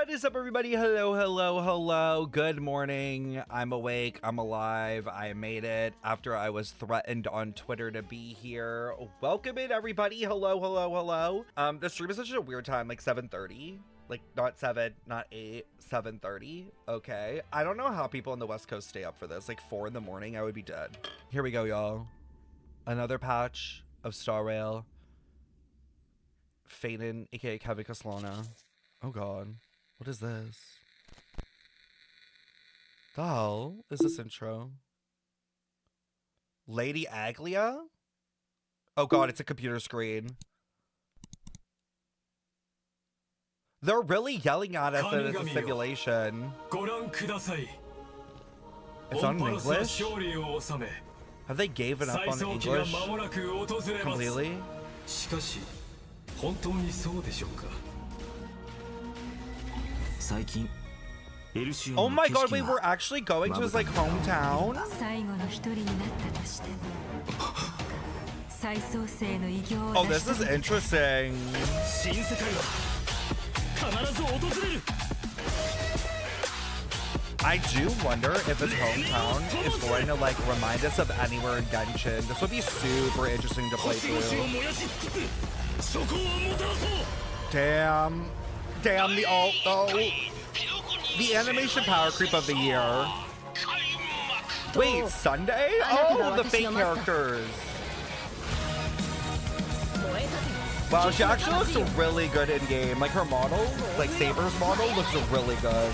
What is up, everybody? Hello, hello, hello. Good morning. I'm awake. I'm alive. I made it after I was threatened on Twitter to be here. Welcome in, everybody. Hello, hello, hello. The stream is such a weird time, like 7:30. Like not 7, not 8, 7:30. Okay. I don't know how people on the West Coast stay up for this. Like 4 in the morning, I would be dead. Here we go, y'all. Another patch of Star Rail. Phainon, aka Kevin Kaslana. Oh god. What is this? The hell is this intro? Lady Aglia? Oh god, it's a computer screen. They're really yelling at us that it's a simulation. It's on English? Have they given up on English completely? Oh my god, wait, we're actually going to his like hometown? Oh, this is interesting. I do wonder if his hometown is going to like remind us of anywhere in Genshin. This would be super interesting to play through. Damn. Damn the alt though. The animation power creep of the year. Wait, Sunday? Oh, the fake characters. Wow, she actually looks really good in game. Like her model, like Saber's model, looks really good.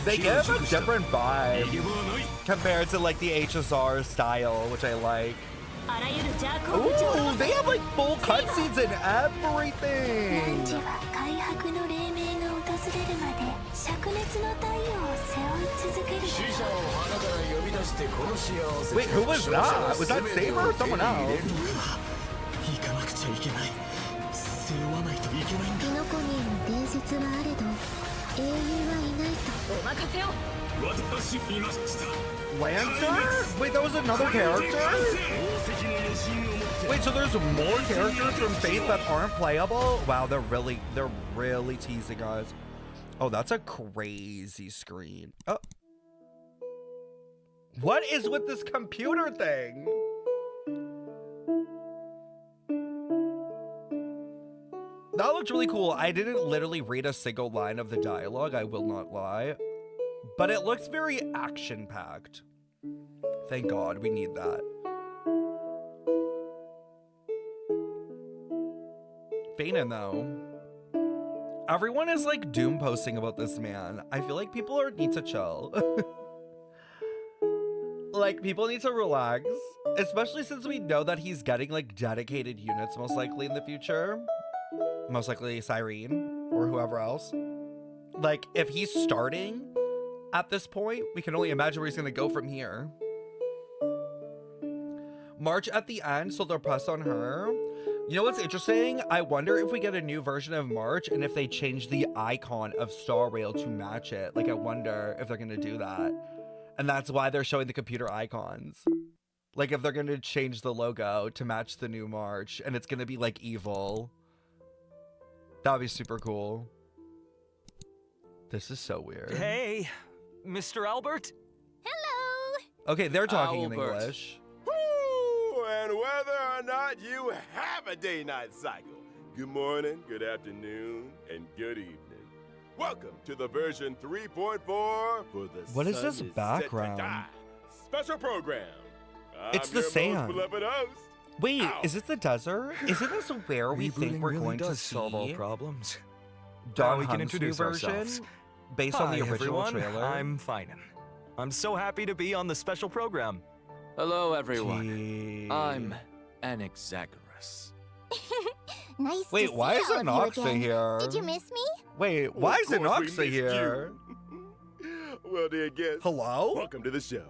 They give a different vibe compared to like the HSR style, which I like. Ooh, they have like full cutscenes and everything. Wait, who was that? Was that Saber or someone else? Lancer? Wait, that was another character? Wait, so there's more characters from Faith that aren't playable? Wow, they're really teasing us. Oh, that's a crazy screen. Oh. What is with this computer thing? That looked really cool. I didn't literally read a single line of the dialogue, I will not lie. But it looks very action-packed. Thank God, we need that. Phainon, though. Everyone is like doom posting about this man. I feel like people need to chill. Like, people need to relax. Especially since we know that he's getting like dedicated units most likely in the future. Most likely Cyrene or whoever else. Like, if he's starting at this point, we can only imagine where he's gonna go from here. March at the end, so they'll press on her. You know what's interesting? I wonder if we get a new version of March and if they change the icon of Star Rail to match it. Like, I wonder if they're gonna do that. And that's why they're showing the computer icons. Like, if they're gonna change the logo to match the new March and it's gonna be like evil. That would be super cool. This is so weird. Hey, Mr. Albert? Hello! Okay, they're talking in English. Woo! And whether or not you have a day-night cycle, good morning, good afternoon, and good evening. Welcome to the version 3.4 for the What is this background? Special program. It's I'm the your sand. most beloved host. Wait, Ow. is it the desert? Isn't this where we think we're going to solve all see problems. Dawn we can Hunt's introduce new version ourselves. based on Hi, the original everyone. trailer? I'm Phainon. I'm so happy to be on the special program. Hello, everyone. Gee. I'm Anaxagoras. Nice Wait, to why see is all of you Anoxa again. here? Did you miss me? Wait, why is Of course we Anoxa missed here? you. Well, dear guests, Hello? welcome to the show.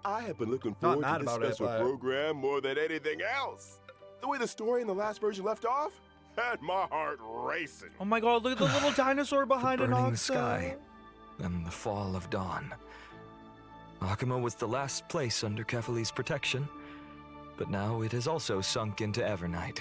I have been looking Not forward mad to this about it, special but- program more than anything else. The way the story in the last version left off had my heart racing. Oh my god, look at the little dinosaur behind The burning Anoxa. sky, and the fall of dawn. Akuma was the last place under Kefali's protection, but now it has also sunk into Evernight.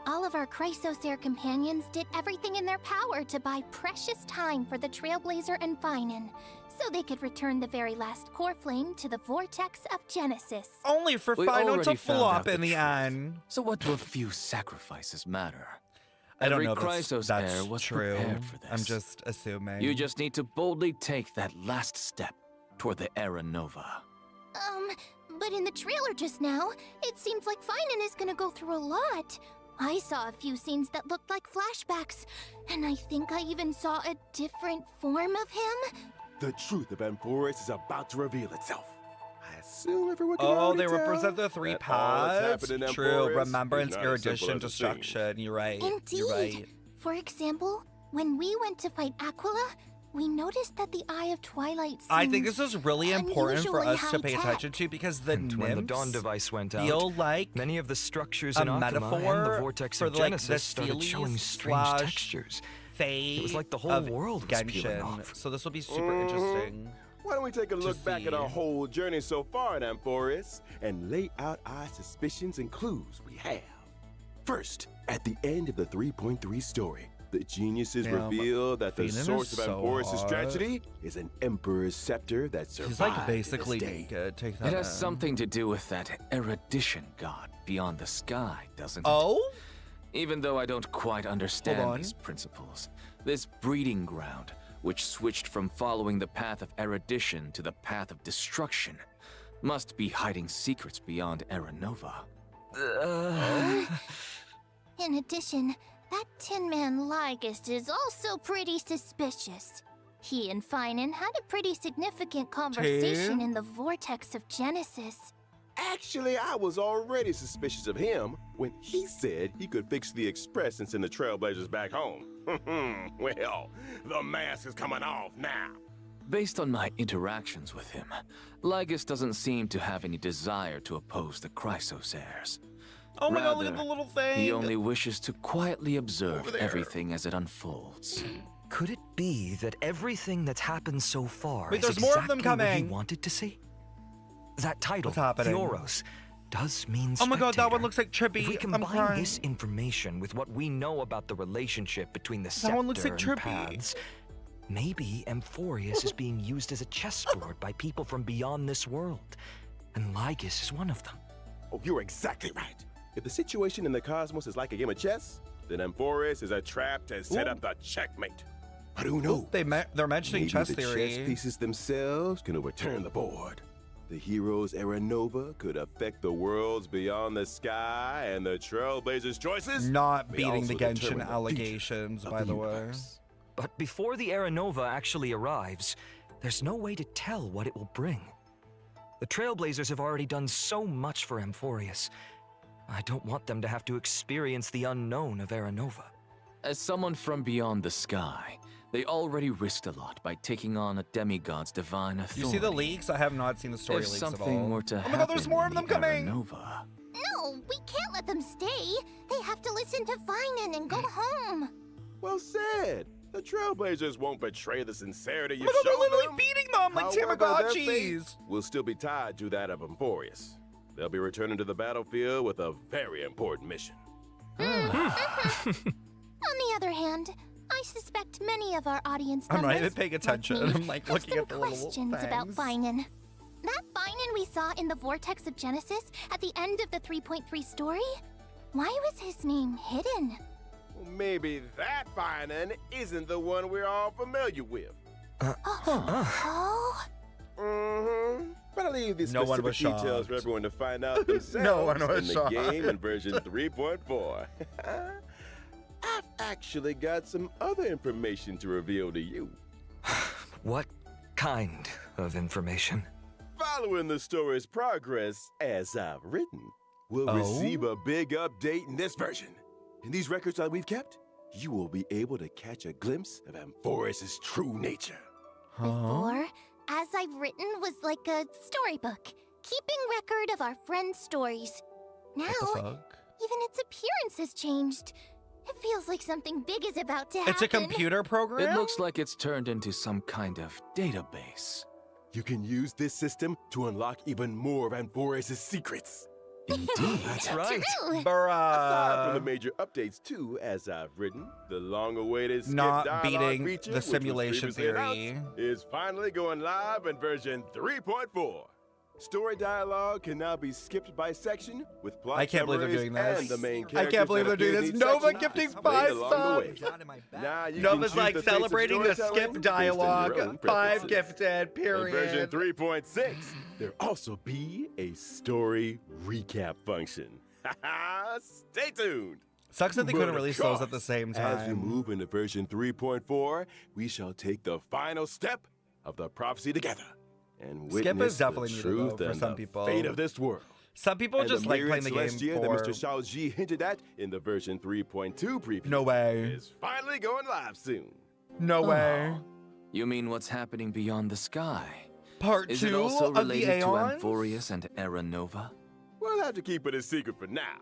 All of our Chrysosaur companions did everything in their power to buy precious time for the Trailblazer and Phainon, so they could return the very last core flame to the vortex of Genesis. Only for We Phainon already to found flop out the in the truth. end. So what do a few sacrifices matter? I don't Every know if Chrysos that's heir was true. prepared for this. I'm just assuming. You just need to boldly take that last step toward the Era Nova. But in the trailer just now, it seems like Phainon is gonna go through a lot. I saw a few scenes that looked like flashbacks, and I think I even saw a different form of him. The truth of Amphoreus is about to reveal itself. I assume everyone can Oh, already they tell represent the three that all that's paths. happened in True. Amphoreus is Remembrance, not as simple erudition, as it seems. destruction. You're right. Indeed. You're right. For example, when we went to fight Aquila, we noticed that the Eye of Twilight seemed I think this is really important for us to pay unusually attention to because the And when the nymphs dawn device went out, feel like many of the structures a in Akuma and metaphor the vortex for of like Genesis the started showing Steelies strange slash textures. Fae It was like the whole of world was peeling Genshin. off. So this will be super Mhm. interesting. Why don't we take a look back at see. our whole journey so far in Amphoreus and lay out our suspicions and clues we have. First, at the end of the 3.3 story, the geniuses Damn, reveal that the Phainon is source of so Amphoreus' hot. tragedy is an Emperor's scepter that survived He's like to basically this day. naked. Take that It has in. something to do with that erudition god beyond the sky, doesn't it? Oh? Even though I don't quite understand on. these principles, this breeding ground, which switched from following the path of erudition to the path of destruction, must be hiding secrets beyond Era Nova. In addition, that Tin Man Lygist is also pretty suspicious. He and Phainon had a pretty significant conversation in the vortex of Genesis. Actually, I was already suspicious of him when he said he could fix the Express and send the Trailblazers back home. Well, the mask is coming off now. Based on my interactions with him, Lygus doesn't seem to have any desire to oppose the Chrysos heirs. Oh my god, look at Rather, the little thing. He only wishes to quietly Over observe there. everything as it unfolds. Could it be that everything that's happened so far Wait, is there's more of them exactly what he coming. wanted to see? That title, What's happening? Theoros, does mean Oh my god, that one spectator. looks like Trippy. If we I'm combine crying. this information with what we know about the relationship between the That scepter one looks like and Trippy. paths, maybe Amphoreus is being used as a chessboard by people from beyond this world, and Lygus is one of them. Oh, you're exactly right. If the situation in the cosmos is like a game of chess, then Amphoreus is a trap to set Ooh. up the checkmate. But who knows? They're mentioning Maybe chess the theory. chess pieces themselves can overturn the board. The hero's Era Nova could affect the worlds beyond the sky, and the Trailblazers' choices Not may beating the also determine Genshin the future allegations, of by the way. universe. But before the Era Nova actually arrives, there's no way to tell what it will bring. The Trailblazers have already done so much for Amphoreus. I don't want them to have to experience the unknown of Era Nova. As someone from beyond the sky, they already risked a lot by taking on a demigod's divine authority. You see the leaks? I have not seen the story If leaks at all. something were to oh my happen god, there's more of in them the Era coming! Nova, No, we can't let them stay. They have to listen to Phainon and go home. Well said. The Trailblazers won't betray the sincerity Oh you've my god, they're shown literally them. beating them like However, their fate Tamagotchis! will still be tied to that of Amphoreus. They'll be returning to the battlefield with a very important mission. On the other hand, I suspect many of our audience I'm not members, even paying attention. like me, I'm like have looking some at the little questions about things. Phainon. That Phainon we saw in the Vortex of Genesis at the end of the 3.3 story? Why was his name hidden? Well, maybe that Phainon isn't the one we're all familiar with. Oh? Mm-hmm. But I'll leave these No one specific was details shocked. for everyone to find out themselves No one was in the shocked. game in version 3.4. I've actually got some other information to reveal to you. What kind of information? Following the story's progress as I've written, we'll Oh? receive a big update in this version. In these records that we've kept, you will be able to catch a glimpse of Amphoreus' true nature. Before, as I've written, was like a storybook, keeping record of our friends' stories. Now, What the fuck? even its appearance has changed. It feels like something big is about to happen. It's a computer program? it looks like it's turned into some kind of database. You can use this system to unlock even more of Amphoreus' secrets. Indeed. That's right. True. Aside from the Bruh. major updates too, as I've written, the long-awaited skip Not dialogue beating feature, the which was simulation previously theory. announced, is finally going live in version 3.4. Story dialogue can now be skipped by section with plot I can't believe they're summaries doing this. and the main I characters can't believe that they're doing appear in this. each Nova section gifting displayed 5 along the way. subs. Now you can Nova's choose like the pace of celebrating the storytelling skip based on your dialogue. own 5 preferences. gifted, In version period. 3.6, there'll also be a story recap function. Stay tuned. Sucks that they couldn't But of release those course, at the same As we time. move into version 3.4, we shall take the final step of the prophecy together and Skip witness is definitely the needed, truth though, for and some the people. fate of this world. Some people And just the like myriad playing the game Celestia that for... Mr. Shao Ji hinted at in the version 3.2 preview No way. is finally going live soon. No way. You mean what's happening beyond the sky? Part Is it 2 also of the related to Aeons? Amphoreus and Era Nova? We'll have to keep it a secret for now.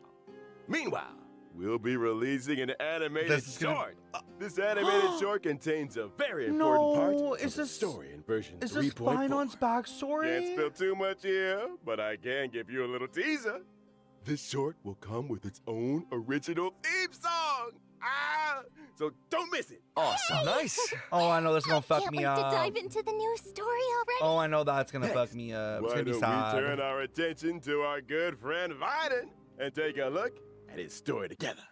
Meanwhile, we'll be releasing an animated This is gonna- short. This animated short contains a very important part No, of is the this- story in version Is 3.4. this Phainon's backstory? Can't spill too much here, but I can give you a little teaser. This short will come with its own original theme song. So don't miss it. Awesome. Nice. Oh, I know this is gonna fuck Can't me wait up. to dive into the new story already. Oh, I know that's gonna Next, fuck me up. It's Why gonna be don't sad. we turn our attention to our good friend Phainon and take a look at his story together.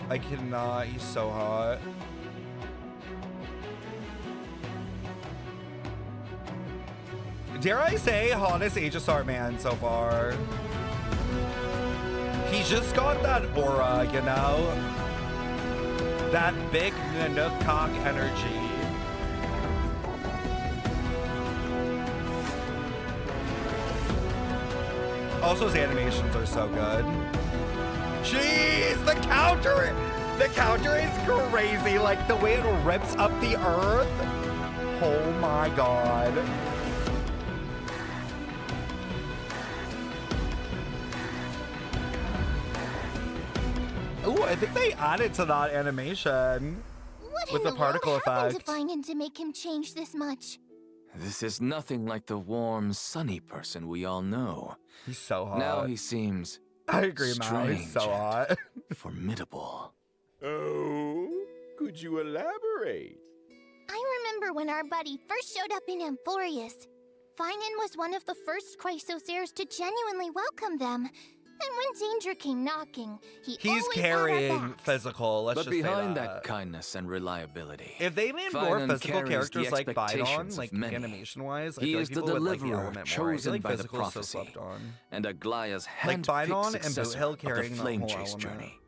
I cannot. He's so hot. Dare I say, hottest Aegis man so far. He's just got that aura, you know? That big Nanook cock energy. Also, his animations are so good. Jeez, the counter! The counter is crazy. Like, the way it rips up the earth. Oh my god. Ooh, I think they added to that animation. What with in the particle world happened effect. to Phainon to make him change this much? This is nothing like the warm, sunny person we all know. He's so hot. Now he seems I agree, Mal. He's so strange hot. formidable. Oh, could you elaborate? I remember when our buddy first showed up in Amphoreus. Phainon was one of the first Chrysosairs to genuinely welcome them. And when danger came knocking, He's always had our carrying backs. physical. Let's But just say behind that. that kindness and reliability, If they made more Phainon physical carries the characters like Phainon, expectations of like many. animation-wise, I He feel is like the people would like the deliverer element more. I feel chosen like by the physical is so prophecy, slept on. and Aglaya's Like handpicked Phainon and successor Boothill of the carrying the flame whole chase element. journey.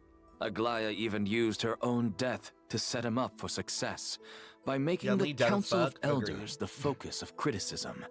Aglaya even used her own death to set him up for success by making Lee the dead as Council of fuck, agreed. Elders the focus of criticism,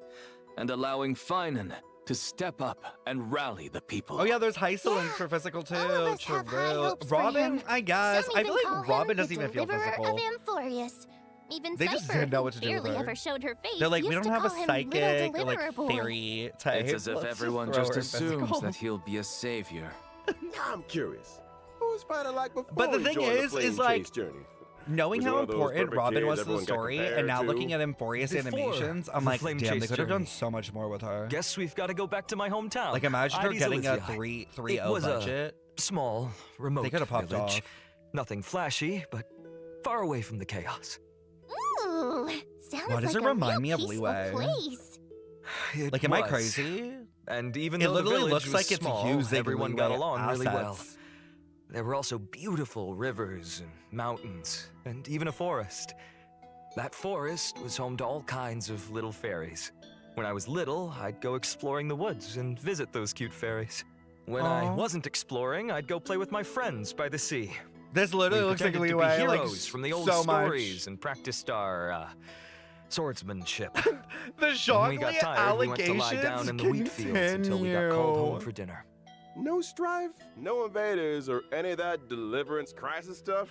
and allowing Phainon to step up and rally the people. Oh yeah, there's Hysolence Yeah, for physical too. all of us have high True. hopes for Robin, him. I guess. Some I even feel call like him Robin the doesn't even feel deliverer physical. of Amphoreus. Even They just Cypher, didn't know who what to do with barely her. ever showed her face, They're like, we used don't to have a call him psychic Little or like Deliverer Boy. fairy type. It's as if Let's everyone throw just her assumes physical. that he'll be a savior. Now I'm curious. Who was Phainon like before But the he thing joined is flame like, chase journey? knowing Was he how one of those important perfect Robin kids was to the everyone got story, compared and now to? looking at Amphoreus Before animations, I'm the like, Flame damn, they Chase could have done journey. so much more with her. Guess we've got to go back to my hometown. Like, imagine her Ides getting a Elysiae. 3.0 It was a budget. small, remote They could have popped village. off. Nothing flashy, but far away from the chaos. Ooh, sounds Why does like it a remind real me of peaceful Leeway? place. It Like, am I was. crazy? And even It though the literally village looks was like it's small, using everyone got Leeway along really well. assets. There were also beautiful rivers and mountains, and even a forest. That forest was home to all kinds of little fairies. When I was little, I'd go exploring the woods and visit those cute fairies. When I Aw. wasn't exploring, I'd go play with my friends by the sea. This literally We looks like pretended to Leeway. be Like, heroes from the old so stories and practiced our swordsmanship. much. The When we Shockley got tired, we went to lie down allegations in the wheat fields until we got called home continue. for dinner. No strife, no invaders, or any of that deliverance crisis stuff?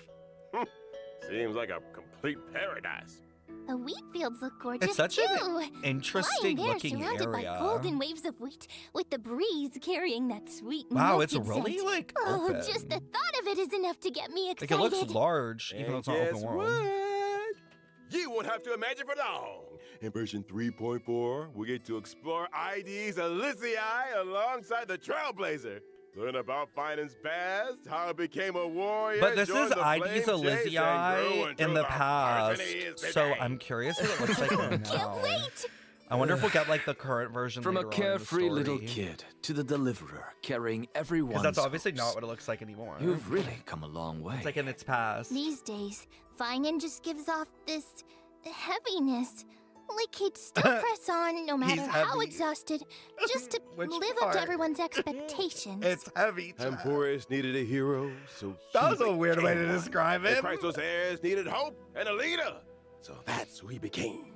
Seems like a complete paradise. The wheat fields look gorgeous It's such too. an interesting Lying there, looking surrounded area. by golden waves of wheat, with the breeze carrying that sweet Wow, it's malted really scent. like Oh, open. just the thought of it is enough to get me Like excited. it looks large, even though And it's not guess open world. what? you won't have to imagine for long. In version 3.4, we get to explore ID's Elysiae alongside the Trailblazer. Learn about Phainon's past, how it became a warrior. But this is joined the ID's flame chase, and grew Elysiae into in the the past, person he is so today. I'm curious what it looks like now. Can't wait! I wonder if we'll get like the current version From a later on in the carefree little story. kid to the deliverer carrying everyone's Because that's obviously hopes. not what it looks like anymore. You've really come a long way. It's like in its past. These days, Phainon just gives off this heaviness. Like he'd still press on no matter how heavy. exhausted, just to Which live up part? to everyone's expectations. It's heavy. Amphoreus needed a hero, so That was he a weird way to became one. describe And it. Christos heirs needed hope and a leader, so that's who he became.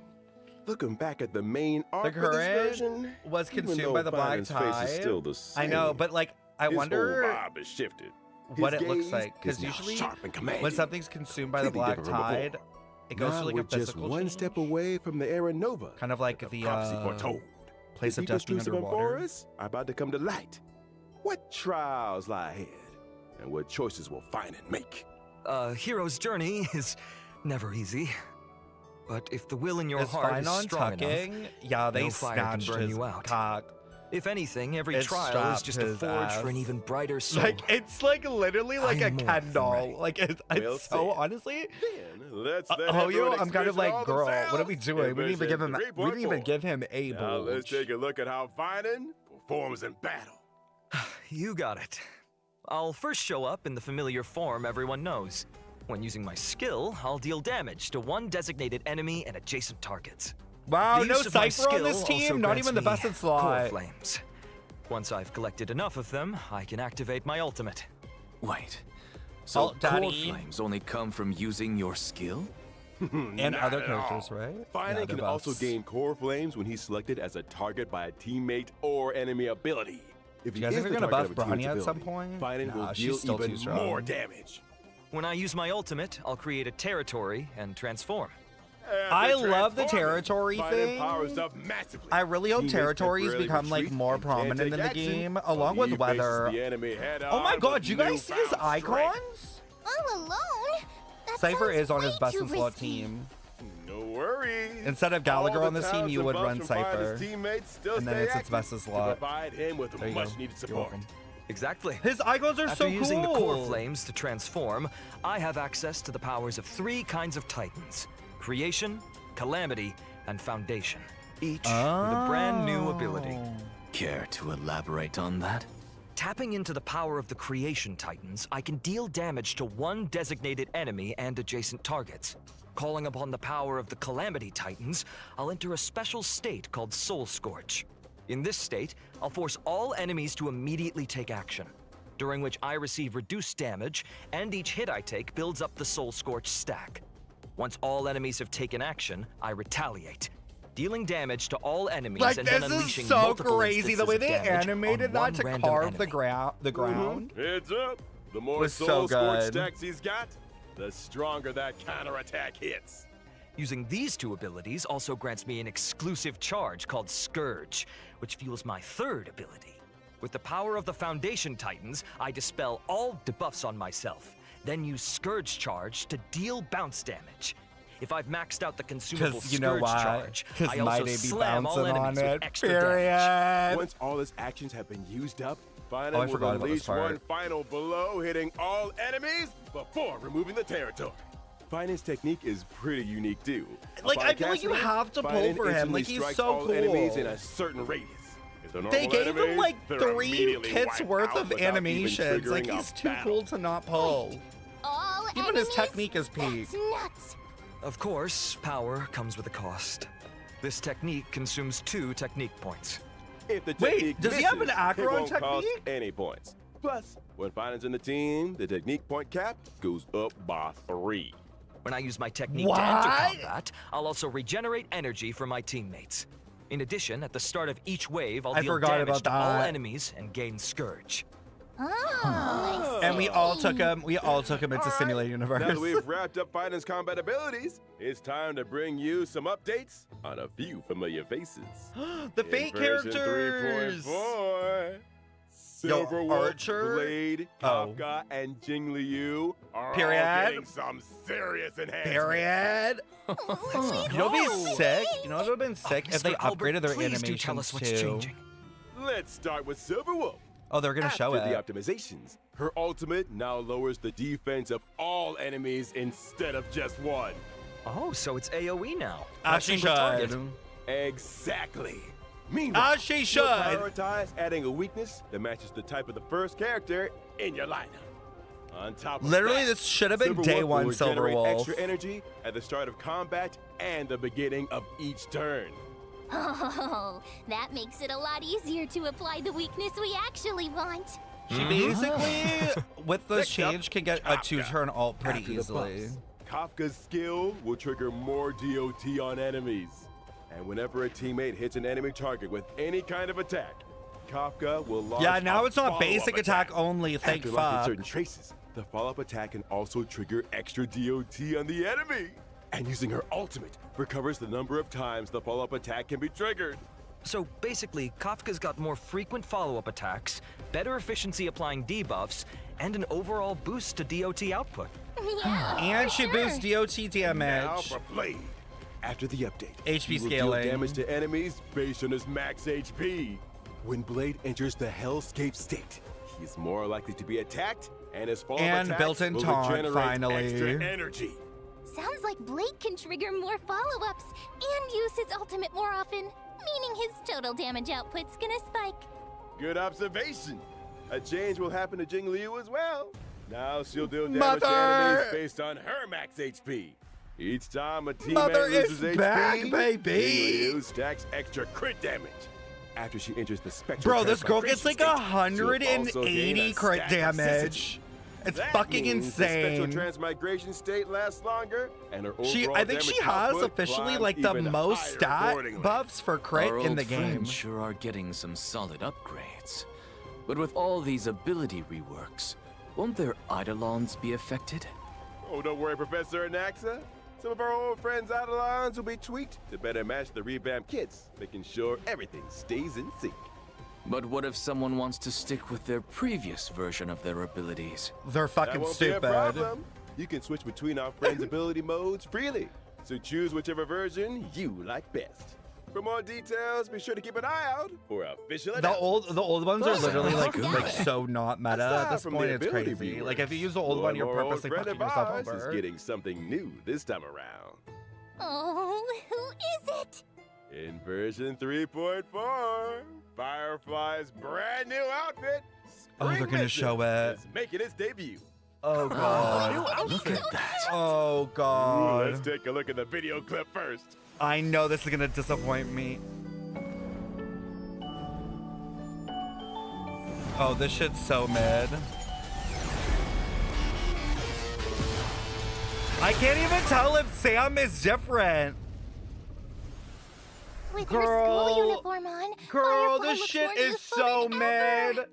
Looking back at the main arc of this current version, was even consumed though by the Black Phainon's face is Tide. still the same, I know, but like, I his wonder whole vibe has shifted. what His it looks gaze like. Because is now usually, sharp and commanding. when something's consumed by the Completely Black different from Tide, before. it goes now to like we're a just physical one change. step away from the Era Nova. Kind of like that the prophecy foretold. place The of deepest destiny truths of underwater. Amphoreus are about to come to light. What trials lie ahead, and what choices will Phainon make? A hero's journey is never easy. But if the will in your Is heart is Phainon strong tucking? enough, Yeah, they no fire can snatched burn his you out. cock. if anything, every It's trial is strapped just to a his forge for an ass. even brighter soul. Like it's like literally like a I'm more Ken than doll. ready. Like it's Well so said. honestly. Then let's let Hoyo, everyone I'm kind of experience like, all girl, what are themselves we in doing? We didn't even give him. version We didn't even 3.4. give him a Now let's bulge. take a look at how Phainon performs in battle. You got it. I'll first show up in the familiar form everyone knows. When using my skill, I'll deal damage to one designated enemy and adjacent targets. Wow, The no use of my Cypher on this skill team. also Not grants even the me best in core slot. flames. Once I've collected enough of them, I can activate my ultimate. Wait. So Oh, core Daddy. flames only come from using your skill? And Not other at characters, all. right? Phainon Yeah, can the also buffs. gain core flames when he's selected as a target by a teammate or enemy ability. If Do you guys is think the they're gonna target buff of a teammate's Branya at some ability, point? Phainon Nah, will she's deal still too even strong. more damage. When I use my ultimate, I'll create a territory and transform. I After love the transforming, territory Phainon thing. powers up massively. I really hope Teammates territories temporarily become like retreat more and can't prominent take in the action, game, while along he with faces weather. the enemy head Oh my on god, with you guys see his newfound strength. icons? All alone? That Cypher sounds is on his way best too in slot risky. team. No worries. Instead of Gallagher All on the this team, talents you and would buffs run from Cypher. Phaimon's teammates still And then stay it's its active best in to slot. provide him with There you go. much needed You're support. welcome. Exactly. His icons are After so using cool. the core flames to transform, I have access to the powers of 3 kinds of titans: creation, calamity, and foundation, each with a brand new ability. Oh. Care to elaborate on that? Tapping into the power of the creation titans, I can deal damage to one designated enemy and adjacent targets. Calling upon the power of the calamity titans, I'll enter a special state called Soul Scorch. In this state, I'll force all enemies to immediately take action, during which I receive reduced damage, and each hit I take builds up the Soul Scorch stack. Once all enemies have taken action, I retaliate, dealing damage to all enemies Like and then this unleashing is so multiple crazy the instances way of they damage on animated that one to random carve the enemy. ground. Heads up. The more Was so soul scorch good. stacks he's got, the stronger that counterattack hits. Using these 2 abilities also grants me an exclusive charge called Scourge, which fuels my 3rd ability. With the power of the Foundation Titans, I dispel all debuffs on myself, then use Scourge Charge to deal bounce damage. If I've maxed out the consumable Because you know Scourge why? charge, Because I also Mighty be slam all bouncing enemies on with it. extra damage. Period. Once all his actions have been used up, Phainon Oh, I will forgot about unleash this part. one final blow, hitting all enemies before removing the territory. Phainon's technique is pretty unique too. Like, Upon I feel like you casting it, have to pull Phainon for him. instantly Like, he's strikes so all enemies cool. in a certain radius. If they're They normal gave him enemies, like they're 3 immediately kits wiped worth out of without even animations. Like triggering a he's too battle. cool to not pull. All Even his enemies? technique is peak. That's nuts. Of course, power comes with a cost. This technique consumes 2 technique points. If the Wait, technique does he have an misses, Acheron it won't cost technique? any points. Plus, when Phainon's in the team, the technique point cap goes up by 3. When I use my technique to enter What? combat, I'll also regenerate energy for my teammates. In addition, at the start of each wave, I'll I deal forgot damage about to all that. enemies and gain Scourge. Oh, I And we all took see. him. We all took him into All right, Simulated Universe. Now that we've wrapped up Phainon's combat abilities, it's time to bring you some updates on a few familiar faces. The In fake version characters. 3.4, Silverwolf, Archer? Blade, Oh. Kafka, and Jing Liu are Period. all getting some serious enhancements. Period. You know what'd be sick? You know what would've been sick if they Mr. Albert, upgraded their please do tell animations us what's too. changing. Let's start with Silverwolf. Oh, they're gonna show After it. the optimizations, her ultimate now lowers the defense of all enemies instead of just one. Oh, so it's AoE now. As she Single target. should. Exactly. Meanwhile, As she you'll should. prioritize adding a weakness that matches the type of the first character in your lineup. On top of Literally, that, this should have been Silverwolf day one will generate Silverwolf. extra energy at the start of combat and the beginning of each turn. Oh, that makes it a lot easier to apply the weakness we actually want. She basically, with this Next up, change, can get a Kafka. 2-turn ult pretty After the easily. buffs, Kafka's skill will trigger more DOT on enemies. And whenever a teammate hits an enemy target with any kind of attack, Kafka will launch Yeah, now a it's not follow-up basic attack only, thank After locking fuck. certain traces, the follow-up attack can also trigger extra DOT on the enemy. And using her ultimate recovers the number of times the follow-up attack can be triggered. So basically, Kafka's got more frequent follow-up attacks, better efficiency applying debuffs, and an overall boost to DOT output. Yeah, And for she sure. boosts DOT Now damage. for Blade. After the update, HP he will scaling. deal damage to enemies based on his max HP. When Blade enters the Hellscape state, he is more likely to be attacked, and his follow-up And attacks built-in will taunt, generate finally. extra energy. Sounds like Blade can trigger more follow-ups and use his ultimate more often, meaning his total damage output's gonna spike. Good observation. A change will happen to Jing Liu as well. Now she'll deal damage to enemies Mother! based on her max HP. Each time a teammate Mother is loses HP, back, baby. Jing Liu stacks extra crit damage. After she enters the spectral Bro, this girl gets like transmigration state, she'll also gain 180 a crit stack of damage. It's That fucking means The spectral insane. transmigration state lasts longer, and her I overall think damage she has output officially climbs like the even most higher stat accordingly. buffs for crit Our in old the game. friends sure are getting some solid upgrades. But with all these ability reworks, won't their Eidolons be affected? Oh, don't worry, Professor Anaxa. Some of our old friends' Eidolons will be tweaked to better match the revamped kits, making sure everything stays in sync. But what if someone wants to stick with their previous version of their abilities? They're That fucking won't be a stupid. problem. You can switch between our friends' ability modes freely, so choose whichever version you like best. For more details, be sure to keep an eye out for official The announcements. old ones are That literally sounds like good. so not meta at Aside this from point. the It's ability crazy. reworks, Like if you use the old one, you're more old purposely friend fucking of yourself ours over. is getting something new this time around. Oh, who is it? In version 3.4, Firefly's brand new outfit, Oh, they're Spring gonna Mission, show it. is making its debut. Oh god. Look at that. Oh Ooh, god. let's take a look at the video clip first. I know this is gonna disappoint me. Oh, this shit's so mid. I can't even tell if Sam is different. With her Girl. school uniform on, Girl, Firefly this looks shit more is youthful so than mid. ever. And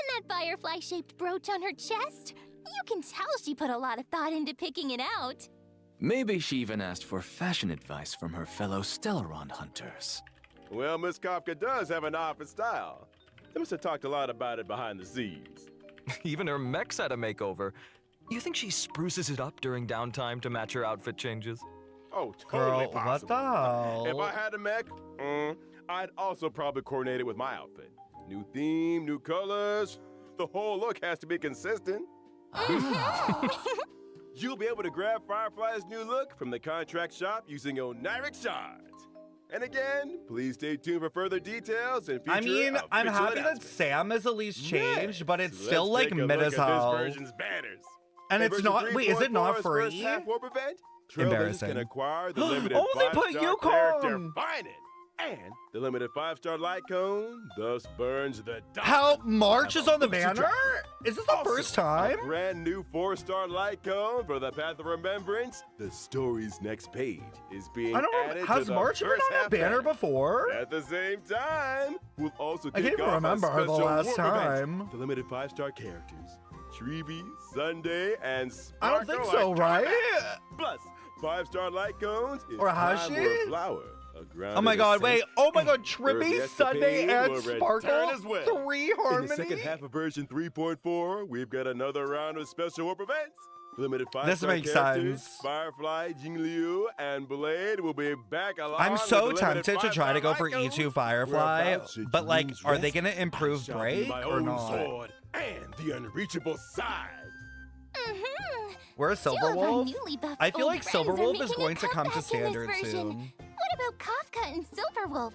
that firefly-shaped brooch on her chest, you can tell she put a lot of thought into picking it out. Maybe she even asked for fashion advice from her fellow Stellaron hunters. Well, Miss Kafka does have an eye for style. They must have talked a lot about it behind the scenes. Even her mech's had a makeover. You think she spruces it up during downtime to match her outfit changes? Oh, Girl, totally what possible. the hell? If I had a mech, I'd also probably coordinate it with my outfit. New theme, new colors. The whole look has to be consistent. You'll be able to grab Firefly's new look from the contract shop using Oniric shards. And again, please stay tuned for further details and future I mean, I'm official happy that announcements. Sam is at least changed, Yeah, but it's so still let's like take a mid look as at this hell. version's banners. And In it's version not. Wait, is it not 3.4's first free? half-warp event, Trailblazers Embarrassing. can acquire the limited Oh, they put 5-star character Yukon! Phainon. And the limited 5-star light cone thus burns the dot. How March is on the Booster banner? drop. Is this the Also, first time? A brand new 4-star light cone for the Path of Remembrance. The story's next page is being I don't added know. to Has the March been first on a half banner before? At the same time, we'll also I kick can't even off remember a the special last warp time. event. The limited 5-star characters, Treevee, Sunday, and I don't Sparkle think so, are right? coming. Plus, 5-star light cones is Or has Time she? Word Flower. Oh my god, wait. Oh my god, Trippy, Urban Sunday, Escapade and will Sparkle. return as well. 3 In the harmony. second half of version 3.4, we've got another round of special warp events. Limited 5 This makes sense. Firefly, Jingliu, and Blade will be back along. I'm so with the limited tempted to try to go 5-star for icons. E2 Firefly, Whereabouts should but like, dreams are they rest? gonna improve I sharpen Break my or own not? sword and the unreachable side. Where's Two of our Silverwolf? newly buffed I feel old like friends are Silverwolf is making a going to come to comeback in this standard version. soon. What about Kafka and Silverwolf?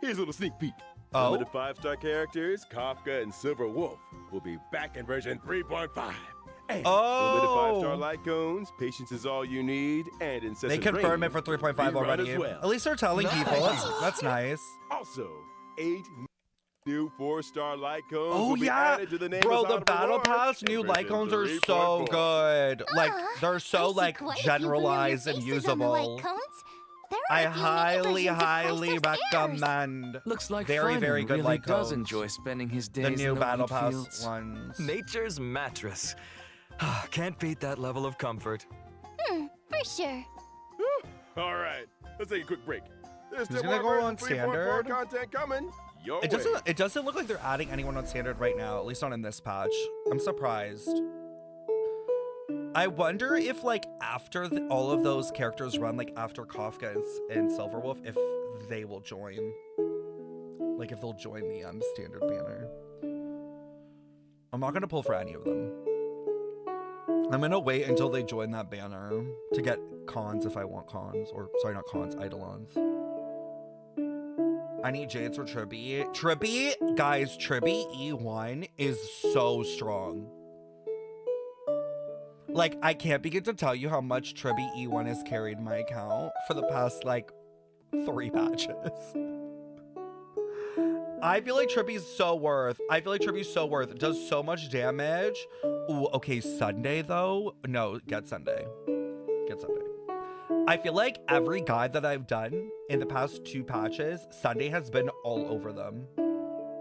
Here's a little sneak peek. Oh? Limited 5-star characters, Kafka and Silver Wolf, will be back in version 3.5. And Oh. limited 5-star light cones, patience is all you need, and incessant They confirmed it rain. for 3.5 Rerun already. as well. At least they're telling people. That's nice. Also, 8 new 4-star light cones Oh will be yeah, added to the name bro, of the Sound battle Rewards pass in new version Lycons are so 3.4. good. Like they're I so see like quite a few familiar generalized and faces on the light usable. cones. There I are highly, highly versions of Crisis Airs. recommend. Looks like Very, Phainon very good really Lycons. does enjoy spending his days The new in the battle wheat pass fields. ones. Nature's mattress. Can't beat that level of comfort. For sure. All right, let's take a quick break. There's Who's still gonna more go on version 3.4 standard? content coming. Your It way. doesn't look like they're adding anyone on standard right now, at least not in this patch. I'm surprised. I wonder if like after all of those characters run, like after Kafka and Silverwolf, if they will join. Like if they'll join the standard banner. I'm not gonna pull for any of them. I'm gonna wait until they join that banner to get cons if I want cons, or sorry, not cons, Eidolons. I need Jades or Tribby. Tribby, guys, Tribby E1 is so strong. Like, I can't begin to tell you how much Tribby E1 has carried my account for the past, like, 3 patches. I feel like Tribby's so worth. It does so much damage. Ooh, okay, Sunday, though. No, get Sunday. Get Sunday. I feel like every guide that I've done in the past 2 patches, Sunday has been all over them.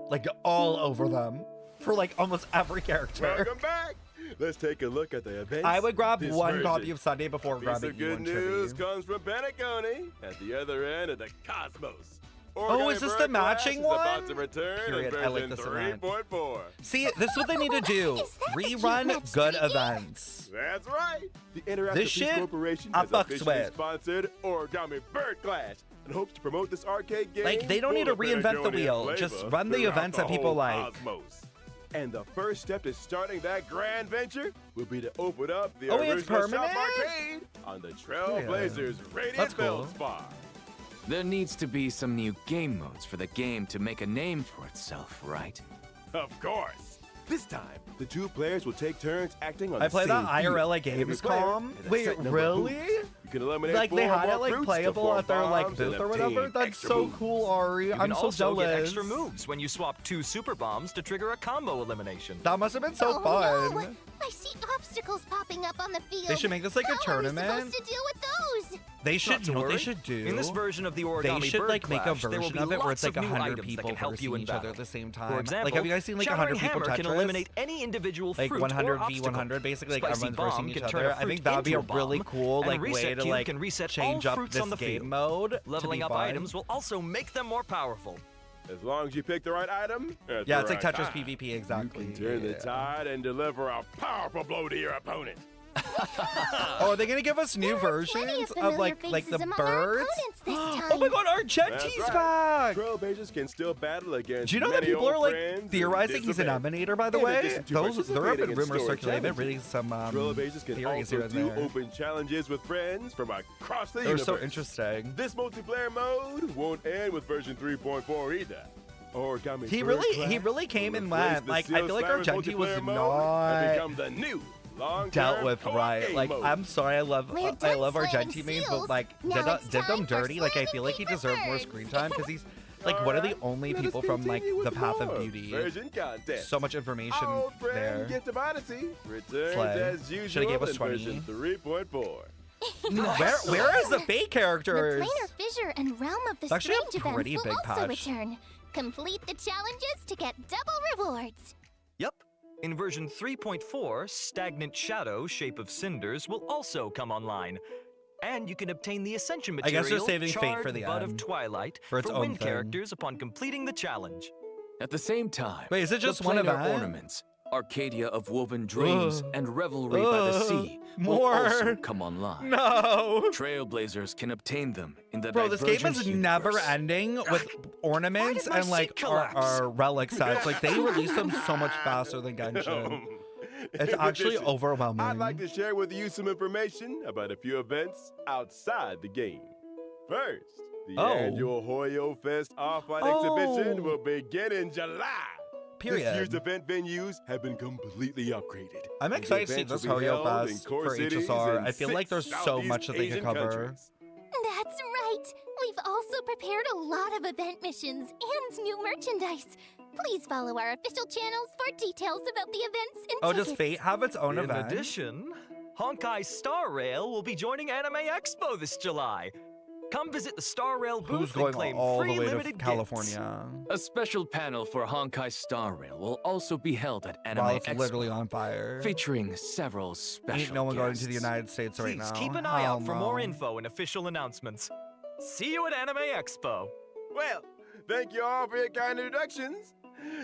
Like, all over them. For, like, almost every character. Welcome back. Let's take a look at the events. I would grab this 1 version. copy of Sunday before Piece grabbing of good E1 news Tribby. comes from Penacony at the other end of the cosmos. Oh, is this the matching one? About to return Period. in I like version this event. 3.4. See, this is what they need to do. Is that the cute Rerun match good taking? events. That's right. The Interactive This Peace shit, Corporation I has fucks officially with. sponsored Origami Bird Clash and hopes to promote this arcade game. Like, they don't need to full of reinvent the Penaconian wheel. Just flavor run the throughout events the that people whole like. Cosmos. And the first step to starting that grand venture will be to open up the Oh, it's original Shop permanent? Arcade on the Trailblazers Radiant That's cool. Feldspar. There needs to be some new game modes for the game to make a name for itself, right? Of course. This time, the 2 players will take turns acting on I the play same that IRL at field, and every player Gamescom. has a Wait, set number of really? hoops. You can eliminate Like, 4 they or had more it, like, fruits to playable form at their, like, bombs and booth or obtain whatever? That's extra so moves. cool, Ari. You I'm can so also get jealous. extra moves when you swap 2 super bombs to trigger a combo elimination. That must have been so Oh, fun. no. I see obstacles popping up on the field. They should make this like a How are we tournament. supposed to deal with those? They Not should, to you know what they worry. should do? In this version of the Origami They should Bird like make a Clash, there will version be of it where it's lots like of new 100 items people that can help you versing in each other battle. at the same time. For example, like, have you guys seen like Shattering 100 people Hammer can Tetris? eliminate any individual Like fruit 100 or v obstacle. 100, basically like Spicy everyone's Bomb versing each can other. turn a I think fruit that would be a into really bomb, cool and like way Reset to Cube like can reset change all up fruits this on the game field. mode. Leveling to be up fun. items will also make them more powerful. As long as you pick the right item, at Yeah, the it's like right Tetris time, PvP exactly. You can turn the Yeah. tide and deliver a powerful blow to your opponent. Oh, are they gonna give us new There are plenty versions of of familiar like the faces among our birds? opponents this Oh my time. god, Argenti's That's right. back! Trailblazers can still battle against Do you know that many people old are like friends and theorizing he's an disadvantages. Emanator, by the In way? addition to There have participating been in rumors story circulating, challenges, really some Trailblazers can theories also here and do there. open challenges with friends from across the They're universe. so interesting. This multiplayer mode won't end with version 3.4 either. Origami He Bird really Clash came will and replace went. the Like, I Seal feel like Slammers Argenti was multiplayer mode not and become the new long-term dealt with co-op right. game Like, mode. I'm sorry, I love We're I done love slamming Argenti memes, but seals. like Now it's did them time for dirty. Like, I feel like he slamming deserved more paper screen birds. time because he's like one of the only Let us people from like continue the with Path of more Beauty. version content. So much information Our old friend there. Gift of Odyssey returns Slay. as usual Shoulda gave us in 20. version 3.4. Where is the fake The characters? Planar Fissure and Realm of the It's actually a Strange events pretty will big also patch. return. Complete the challenges to get double rewards. Yep. In version 3.4, Stagnant Shadow, Shape of Cinders, will also come online. And you can obtain the Ascension I guess material, they're saving Fate Charred for the Bud of end, Twilight, for its own win thing. characters upon completing the challenge. At the same time, Wait, is it just the one planar event? ornaments, Arcadia of Woven Dreams, Ugh. and Revelry by the Sea will More. also come online. No. Trailblazers can obtain them in the Bro, this game Divergent is universe. never ending with ornaments my and like seat collapse? our relic sets. Like they release them so much faster than Genshin. It's In actually addition, overwhelming. I'd like to share with you some information about a few events outside the game. First, the annual Hoyo Fest offline exhibition will begin in July. Period. This year's event venues have been completely upgraded. I'm and the excited to see events this will be Hoyo held in Fest core for cities HSR. in I feel like 6 there's so Southeast much that they could Asian cover. countries. That's right. We've also prepared a lot of event missions and new merchandise. Please follow our official channels for details about the events and Oh, tickets. does Fate have its own In event? addition, Honkai Star Rail will be joining Anime Expo this July. Come visit the Star Rail booth Who's and going claim all free the way to limited California? A special panel for Honkai Star Rail will also be held at Anime While it's Expo, literally on fire. featuring several special Ain't no one going to the guests. United States right Please now. keep an eye Hell out for more no. info and official announcements. See you at Anime Expo. Well, thank you all for your kind introductions.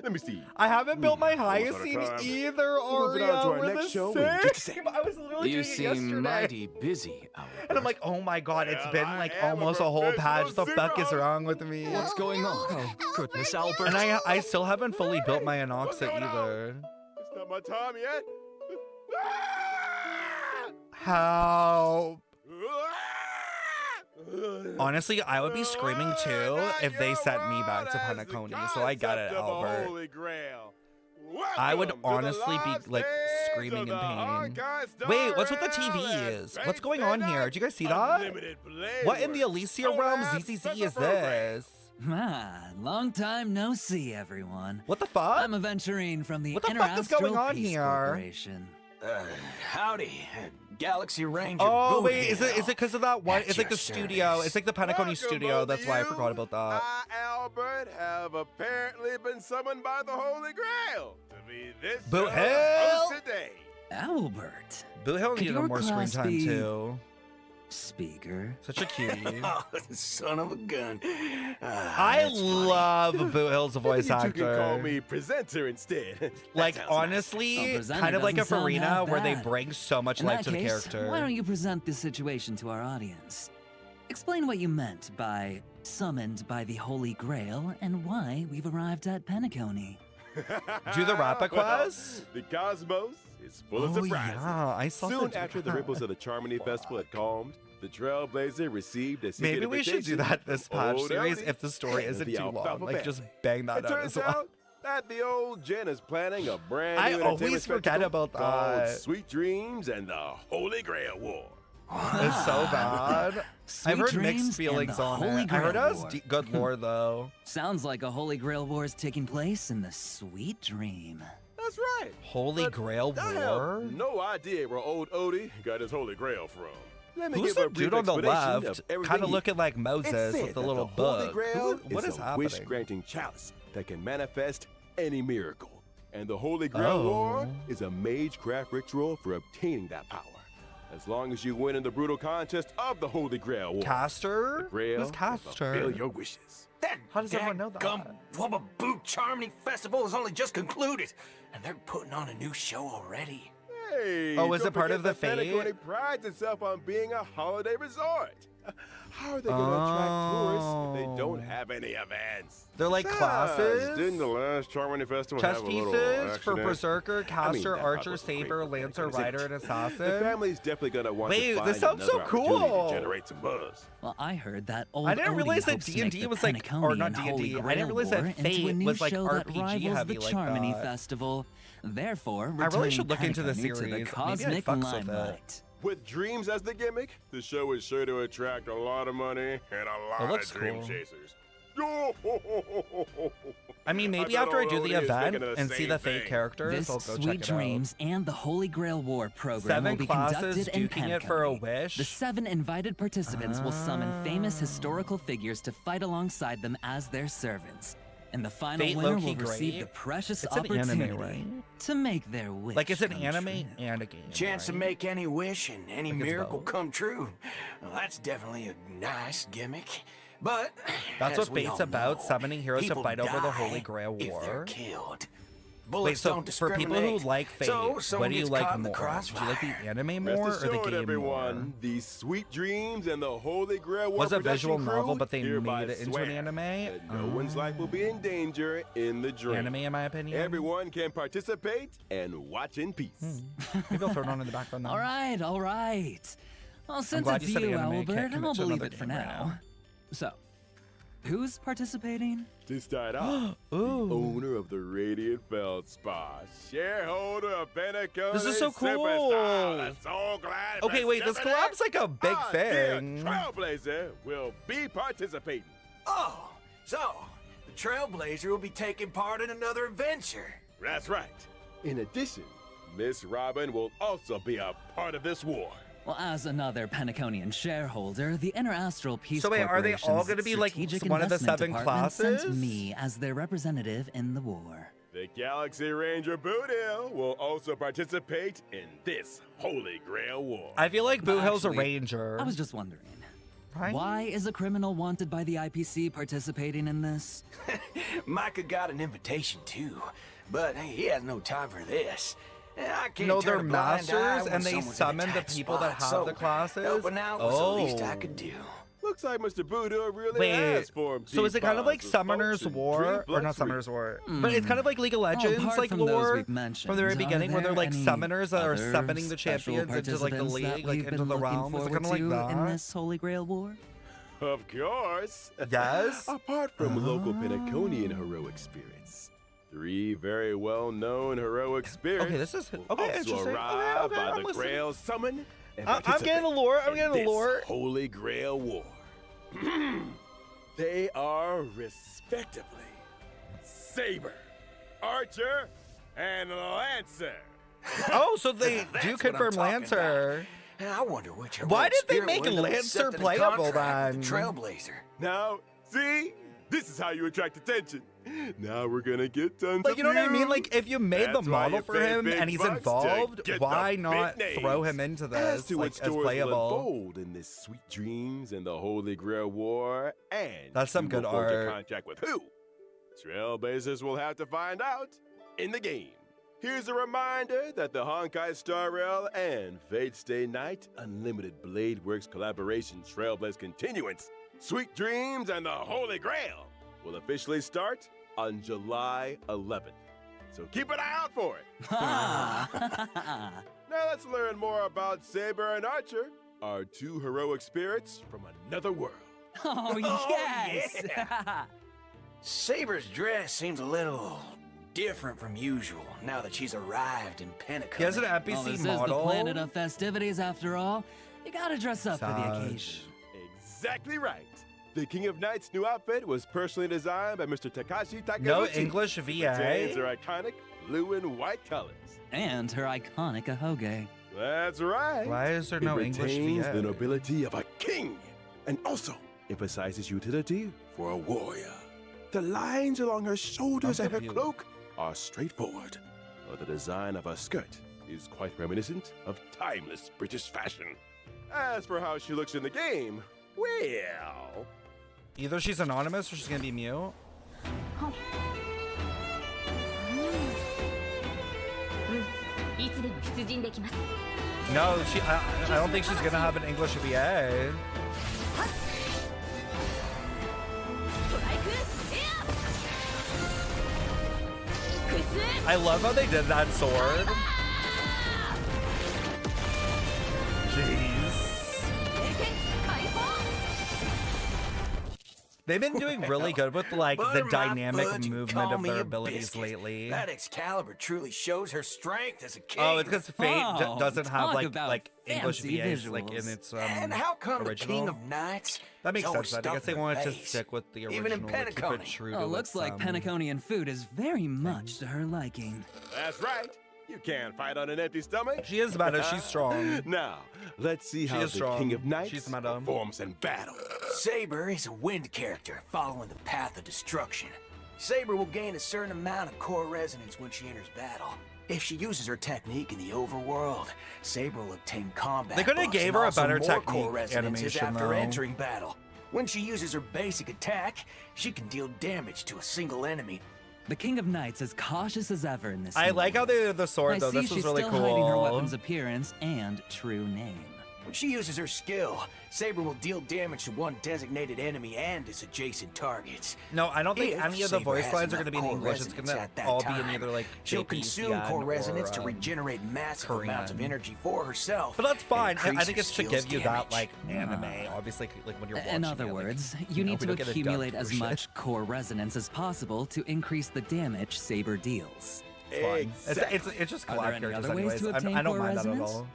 Let me see. I haven't built my almost out of Hyacine time. either, Moving on to Aria. our We're next the show in just a same. second. I was literally You doing it seem yesterday. mighty busy, Albert. And I'm like, oh my god, it's Well, been I like am a almost a whole patch. The professional fuck is singer. wrong with me? What's going on? Oh, goodness, Albert. And I still haven't fully built my What's Anoxa going on? either. It's not my time yet. How? Honestly, I would be screaming too if they sent me back to Penacony, so I got it, Albert. I would honestly be like screaming in pain. Wait, what's with the TVs? What's going on here? Did you guys see that? What in the Elysia realm ZZZ is this? Long time no see, everyone. What the fuck? I'm aventurine from the What the fuck is going on Peace here? Corporation. Howdy, Galaxy Ranger. Oh Booty wait, is it because of that one? At It's like the your studio. service. It's like the Penacony studio. That's why I forgot about that. I, Albert, have apparently been summoned by the Holy Grail to be this Boo show's hell! host today. Albert, Bill Hill Could needed your more screen class time be- too. speaker. Such a cutie. Oh, son of a gun. I That's funny. love Boo Hill's voice Maybe you two can call actor. me presenter instead. Like sounds nice. honestly, Well, presenter kind of like a doesn't sound Farina half where they bad. bring so much In life that to the case, character. why don't you present the situation to our audience? Explain what you meant by summoned by the Holy Grail and why we've arrived at Penacony. Do the Rappa Well, quest? the cosmos is full of Oh surprises. yeah, I saw Soon the- after the ripples of the Charmony Festival had calmed, the Trailblazer received a secret Maybe we should do invitation that this from patch old series Ellie if the story and isn't the too long. Alfalfa Like family. just bang that It out turns as well. out that the old Jen is planning a brand I new always entertainment forget spectacle about called that. Sweet Dreams and the Holy Grail War. It's so bad. Sweet I've heard dreams mixed and feelings the on Holy it. I heard it Grail has War. good lore though. Sounds like a Holy Grail War is taking place in the Sweet Dream. That's right. Holy But Grail I War? have no idea where old Odie got his Holy Grail from. Let me Who's give a the brief dude on the explanation left? of everything Kind of he- looking like It's Moses said with the that little the Holy book. Grail What is a happening? wish-granting chalice that can manifest any miracle. And the Holy Grail War Oh. is a magecraft ritual for obtaining that power. As long as you win in the brutal contest of the Holy Grail War, Caster? the Grail Who's will Caster? fulfill your wishes. That How does everyone know that? dadgum Wubba Charmony Festival has only just concluded, and they're putting on a new show already. Hey, Oh, is don't it part of forget the that Fate? Penacony prides itself on being a holiday resort. How are they going to attract tourists if they don't have any events? They're like Besides, classes? Didn't the last Charmony Festival Chess have a little pieces for accident? Berserker, Caster, that Archer, was a great Saber, one, Lancer, isn't it? Rider, and The Assassin. family's definitely going to want Wait, to find this sounds so another opportunity cool. to generate some buzz. Well, I heard that old I didn't Odie realize that hopes to D&D make the was like, Penacony or not and Holy D&D. I Grail didn't realize that War into Fate a new was like show that RPG rivals heavy the like Charmony that. Festival. Therefore, I really returning should look into the Penacony to series. the Maybe I cosmic fucks with it. limelight. With dreams as the gimmick, the show is sure to attract a lot of money and a lot looks of dream cool. chasers. I mean, maybe bet after I old do the Odie is event thinking of and see same the Fate thing. characters, This I'll go check Sweet it Dreams and the Holy Grail War program will 7 be classes conducted in duking it for a Penacony. wish? The 7 invited participants will summon famous historical figures to fight alongside them as their servants. And the final Fate winner low-key will receive great. the precious It's an opportunity anime, right? to make their wish Like it's an come anime true. and a game. Chance to right? make any wish and any Like it's miracle both. come true. Well, that's definitely a nice gimmick. But That's as what we Fate's all about, know, summoning heroes to people fight over the die Holy Grail if they're War. killed. Wait, Bullets so don't for people who discriminate. like Fate, So what someone do you gets like caught in the more? Do you like the crossfire. anime more Rest or the assured, game everyone, more? these sweet dreams and the Holy Grail War Was a production visual novel, crew but they hereby made it into swear an anime? that no one's life will be in danger in the dream. Anime, in my opinion. Everyone can participate and watch in peace. Maybe I'll throw it on in the background. Then. All right, all right. Well, since glad it's you said you, anime. Can't Owlbird, commit I'll to believe another it for game right now. now. So, who's participating? To start off, the Ooh. owner of the Radiant Feldspar, shareholder of Pinnacle. This is so cool. So glad Okay, for wait, this Stephanie. collab's like a big Our dear thing. Trailblazer will be participating. Oh, so the Trailblazer will be taking part in another adventure. That's right. In addition, Miss Robin will also be a part of this war. Well, as another Penaconian shareholder, the Interastral Peace So wait, are they all Corporation's gonna be, like, Strategic one of the Investment 7 Department classes? Sent me as their representative in the war. The Galaxy Ranger Boothill will also participate in this Holy Grail War. I feel like Boo Hill's a Actually, ranger. I was just wondering, Right? why is a criminal wanted by the IPC participating in this? Micah got an invitation too, but hey, he has no time for this. I can't No, turn they're a blind eye masters, when and they someone's in a summon the tight people that spot, have so the classes? helping out was the least I Oh. could do. Looks like Mr. Boothill really Wait, has formed so is it kind of like deep bonds with Summoner's folks in War, or Dreamflux not Summoner's War, but it's kind of like League of Legends, apart like from those lore we've mentioned, from the very are beginning, where they're there like any summoners that are other summoning the special champions into like the participants that league, like we've into been the looking realm. Is it forward kind of like to in that? this Holy Grail War? Of course. Yes. Apart from local Pinaconian heroic spirits, 3 very well-known heroic spirits Okay, this is will okay. also Interesting. arrive Okay, by I'm the listening. Grail Summon and I'm getting the lore. I'm in getting the this lore. Holy Grail War. They are respectively Saber, Archer, and Lancer. Oh, so they That's do what confirm I'm talking Lancer. I wonder which Why heroic did they spirit make will end up Lancer accepting a playable contract with the then? Trailblazer. Now, see? This is how you attract attention. Now we're gonna get tons Like, of you know what I mean? views. Like, if you made the That's why model you for pay him big and he's bucks to involved, get why the not big throw names. him into As this, to like, what as stories will playable? unfold in this sweet dreams and the Holy Grail War, and That's some who good will forge a art. contract with who? Trailblazers will have to find out in the game. Here's a reminder that the Honkai Star Rail and Fate Stay Night Unlimited Blade Works collaboration Trailblaze Continuance, Sweet Dreams and the Holy Grail will officially start on July 11th. So keep an eye out for it. Now let's learn more about Saber and Archer, our 2 heroic spirits from another world. Oh, Oh, yes! Saber's dress seems a little different from usual now that she's arrived in Pinnacle. He has an Well, NPC this model. is the planet of festivities after all. You gotta dress up for the Saj. occasion. Exactly right. The King of Knight's new outfit was personally designed by Mr. Takashi Takeuchi. No English Retains VA. their iconic blue and white colors. And her iconic ahoge. That's right. Why is there It no English retains VA? the nobility of a king, and also emphasizes utility for a warrior. The lines along her shoulders I'm and her confused. cloak are straightforward, while the design of her skirt is quite reminiscent of timeless British fashion. As for how she looks in the game, well, Either she's anonymous or she's gonna be mute. No, I don't think she's gonna have an English VA. I love how they did that sword. Jeez. They've been doing really good with like the Butter my dynamic fudge and movement call of me their a abilities biscuit. lately. That Excalibur truly shows her strength as a king. Oh, it's because Fate Oh, doesn't have talk like about English fancy VAs like in visuals. its And how come original. the King of Knights? That makes is always sense. Then. I guess stuffed they in wanted to face? stick with the original. Even in to keep it Penacony. true to Oh, looks its, like Penaconian food is very much to her liking. that's right. You can't fight on an empty stomach. She is meta. She's strong. Now, let's see how is the strong. King of Knights She's meta. performs in battle. Saber is a wind character following the path of destruction. Saber will gain a certain amount of core resonance when she enters battle. If she uses her technique in the overworld, Saber will obtain combat. They could have buffs gave and her a also better more technique core resonances animation, after though. entering battle. When she uses her basic attack, she can deal damage to a single enemy. The King of Knights is cautious as ever in this. I like how they did the sword, I though. see This was she's really still cool. hiding her weapon's appearance and true name. When she uses her skill, Saber will deal damage to one designated enemy and its adjacent targets. No, I don't think If any of the Saber voice has lines are going to be in enough core English. It's going resonance to at all that be in time, either like she'll JPCN consume core resonance to or, regenerate massive amounts of Korean. energy for herself. But that's fine. and I think increase it her should give skill's you that damage. like anime. Obviously, like when you're watching. In other it, like, words, you need we to don't get a accumulate dubbed as version. much core resonance as possible to increase the damage Saber deals. Fun. Exactly. It's just Are there collab any characters other ways anyways. to obtain I don't core mind that at resonance? all.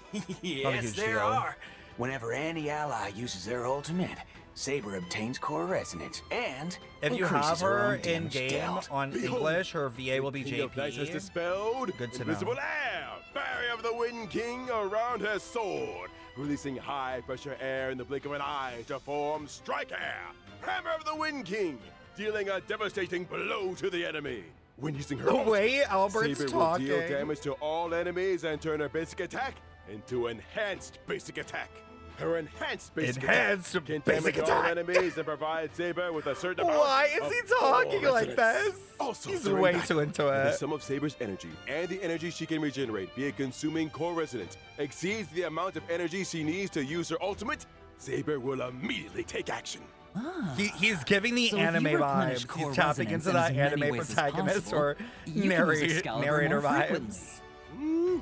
Yes, huge there deal. are. Whenever any ally uses their ultimate, Saber obtains core resonance and If you increases have her her own in damage game dealt. on Behold, English, her VA will be King of Knights has JP. dispelled Good to invisible know. air, barrier of the Wind King around her sword, releasing high-pressure air in the blink of an eye to form Strike Air, Hammer of the Wind King, dealing a devastating blow to the enemy. When using her The ultimate, way Albert's Saber will deal talking. damage to all enemies and turn her basic attack into enhanced basic attack. Her enhanced basic Enhanced attack can basic damage all attack. enemies and provide Saber with a certain amount Why is of he talking core like resonance. this? Also, He's during way battle, too into when the it. sum of Saber's energy and the energy she can regenerate via consuming core resonance exceeds the amount of energy she needs to use her ultimate, Saber will immediately take action. He's giving the So if you anime replenish vibes. core He's tapping resonance into in that as many anime ways as protagonist possible, or you can use Excalibur narrator more frequently. vibes.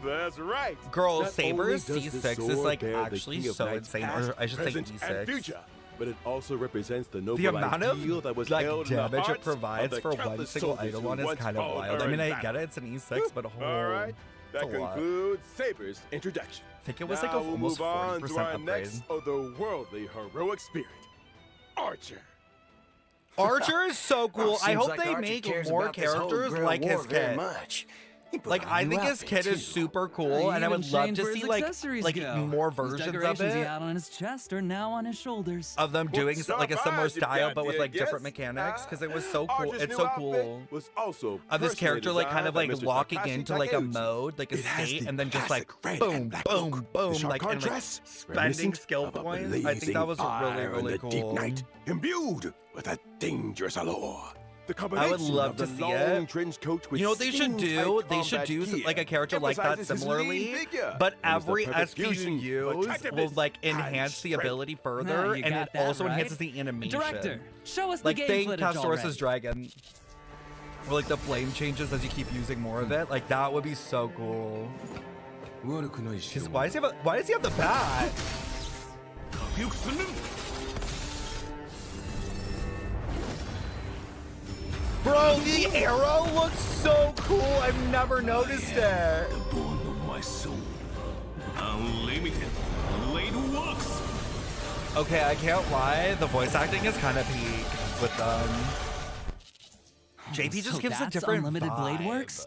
That's right. Girl, Not Saber's only does the C6 is sword like bear the actually King of so Knights insane, past, or I should say present, and E6. future, but it also represents the noble The amount of ideal that was like held in the damage it hearts provides of the for one countless single soldiers who Eidolon is once kind of followed wild. her I mean, in I battle. get it, it's an E6, but All right, that it's a lot. concludes Saber's introduction. I think it was like Now a we'll almost move on 40% to our upgrade. next otherworldly heroic spirit, Archer. Archer is so cool. I Seems hope like they Archer make cares more about this Holy characters Grail like war his very kid. much. He put Like on a I new think his outfit, kid is too. super cool, and I would love to see like more Those versions of decorations he it. had on his chest are now on his shoulders. Of them doing Stop like a by similar if you style, got but with there, like different yes? mechanics, because it was so cool. Archer's It's new so outfit cool. was also Of this personally character like kind of designed like by Mr. locking Takashi into like a Takeuchi. mode, like a It has state, the and then just like classic red boom, and black boom, look, boom, the sharp like and like contrast, spending reminiscent skill of a points. I think blazing that was really fire really in the deep cool. night, imbued with a dangerous allure. The combination love of to the see long it. trench coat with You know what they should do? skin-tight They should combat do gear like a character like that emphasizes his lean similarly, figure but and is the every perfect SP you fusion of use will attractiveness like and enhance the strength. ability Yeah, further, you and got it that also right. enhances the animation. Director, show us Like the game think footage Castorus's already. dragon. Or like the flame changes as you keep using more of it. Like that would be so cool. Just why does he have the bat? Bro, the arrow looks so cool. I've never noticed it. Born of my soul. Unlimited blade works. Okay, I can't lie. The voice acting is kind of peak with them. JP just So gives a that's different unlimited blade vibe. works?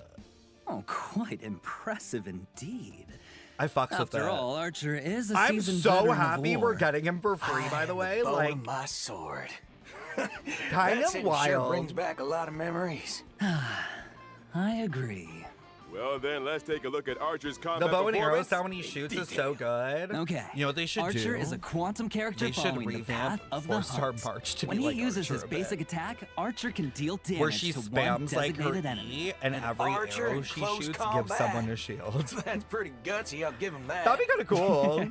Oh, quite impressive indeed. I fucks with After that. all, Archer is a I'm seasoned so veteran of happy war. we're getting him for free, by the way. Bone Like, of my sword. kind That of sure wild. brings back a lot of memories. I agree. Well, then let's take a look at Archer's The combat bow and arrow performance sound when he in shoots is detail. so good. Okay. You know what they should Archer do? is a quantum character They should following the revamp path of the 4-star hunt. March to when be he like uses Archer his a bit. basic attack, Archer can deal damage Where she to one spams like her designated enemy. E, and every Archer arrow in she close shoots gives combat. someone a shield. That's pretty gutsy, I'll give him that. That'd be kind of cool.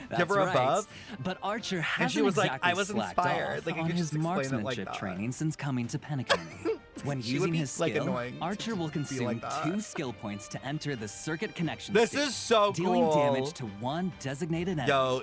That's Give her a right. buff. But Archer And hasn't she was like, exactly "I was slacked inspired." off Like, you on could his just explain it like marksmanship that. training since coming to Penacony. When She would using be, his like, skill, annoying to Archer will be consume like that. 2 skill points to enter the circuit connection This state, is so dealing cool. damage to one designated enemy. Yo,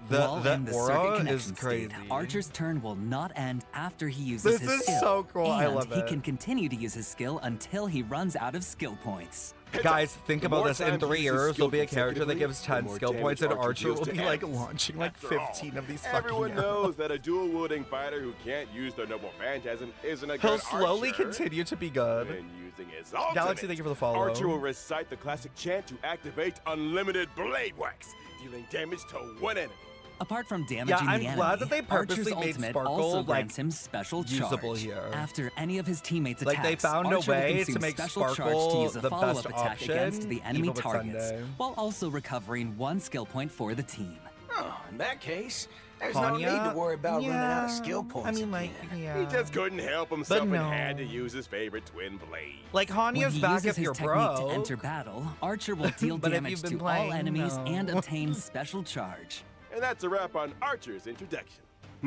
While the in the circuit aura connection is crazy. state, Archer's turn will not end after he uses This his is skill. so cool. I And love he it. can continue to use his skill until he runs out of skill points. Guys, think The about more this. In times he 3 uses years, skill there'll be a character that consecutively, gives the 10 more skill damage points, and Archer Archer deals will to be like enemies. launching like After all, 15 of these fucking Everyone arrows. knows that a dual-wielding fighter who can't use their noble phantasm isn't a He'll good slowly archer. continue to be good. When using his ultimate, Galaxy, thank you for the follow. Archer will recite the classic chant to activate unlimited blade wax, dealing damage to one enemy. Apart from damaging I'm the enemy, glad that they Archer's purposely made ultimate Sparkle, also like, grants him special usable charge. here. After any of his teammates Like, attacks, they found a Archer will way to consume make special charge to Sparkle use a the follow-up best attack against option, the enemy even with targets, Sunday. while also recovering 1 skill point for the team. Oh, in that case, there's no need to Hanya? worry about running out of Yeah, skill points I mean, like, again. yeah. He just couldn't help himself no. and had to use his favorite twin blade. Like, When Hanya's he back uses if his you're technique broke. to enter battle, Archer will deal But if damage you've been to playing, all enemies no. and obtain special charge. And that's a wrap on Archer's introduction.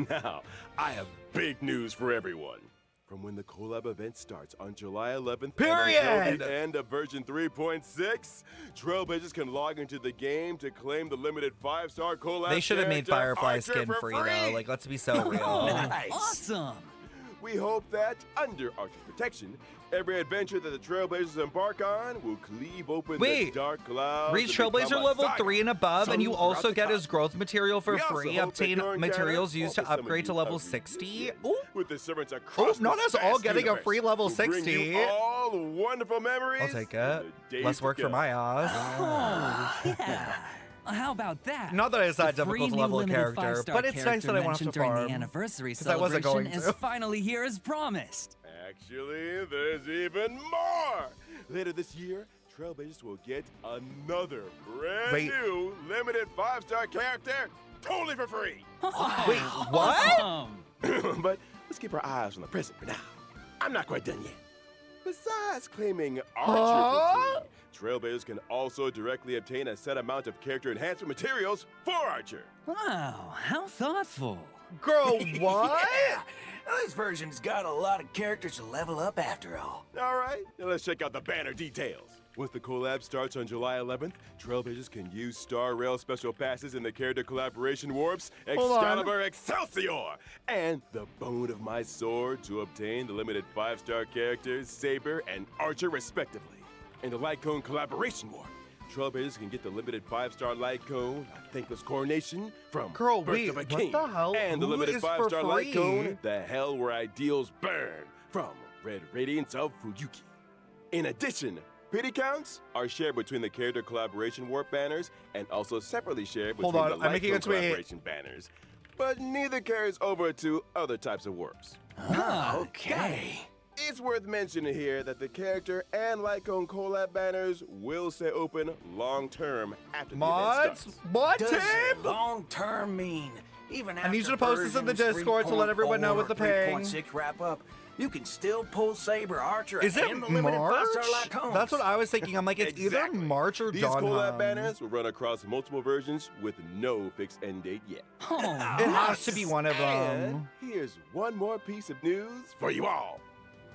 Now, I have big news for everyone. From when the Collab event starts on July 11th Period! and until the end of version 3.6, Trailblazers can log into the game to claim the limited 5-star Collab They should have made character Firefly Archer skin for free, though. Like, let's be so real. Nice. Awesome! We hope that, under Archer's protection, every adventure that the Trailblazers embark on will cleave open Wait, the dark clouds. Reach and become Trailblazer a level saga. 3 and above, and you So, also throughout get the his growth material for We also free. hope that Obtain your materials encounter used to offers some upgrade to of level you 60. others Ooh. with the servants across not the us all vast getting a universe free level who bring 60. you all the wonderful memories. I'll take of it. the days Less to work for come. my ass. Oh, yeah. How about that? Not that it's that The free difficult to new level a limited character, 5-star but it's nice character that I won't have mentioned to during farm. the anniversary 'Cause I wasn't celebration going is to. finally here as promised. Actually, there's even more. Later this year, Trailblazers will get another brand Wait. new limited 5-star character totally for free. Wait, what? Awesome. But let's keep our eyes on the present for now. I'm not quite done yet. Besides claiming Archer for free, Trailblazers can also directly obtain a set amount of character enhancement materials for Archer. Wow, how thoughtful. Girl, what? Yeah. Now, this version's got a lot of characters to level up after all. All right, now let's check out the banner details. Once the collab starts on July 11th, Trailblazers can use Star Rail special passes in the character collaboration warps Hold on. Excalibur Excelsior and the Bone of My Sword to obtain the limited 5-star characters Saber and Archer respectively. In the Light Cone collaboration warp, Trailblazers can get the limited 5-star Light Cone, a Thankless Coronation from Girl, Birth wait, of a what King, the hell? and the Who limited is for 5-star Light free? Cone, the Hell Where Ideals Burn from Red Radiance of Fuyuki. In addition, pity counts are shared between the character collaboration warp banners and also separately shared Hold between on, the I'm making a Light Cone tweet. collaboration banners. But neither carries over to other types of warps. Okay. It's worth mentioning here that the character and Lycone collab banners will stay open long-term after the event Mods? starts. What, Does Tim? long-term mean even I need you after to post this in the versions Discord to let everyone know what the 3.4, ping. 3.6 wrap up? You can still pull Saber, Archer, Is it and the limited March? 5-star Lycones. That's what I was thinking. I'm like, it's either Exactly. March or These Dawn collab Hum. banners will run across multiple versions with no fixed end date yet. Oh, It has to be one of And them. here's one more piece of news for you all.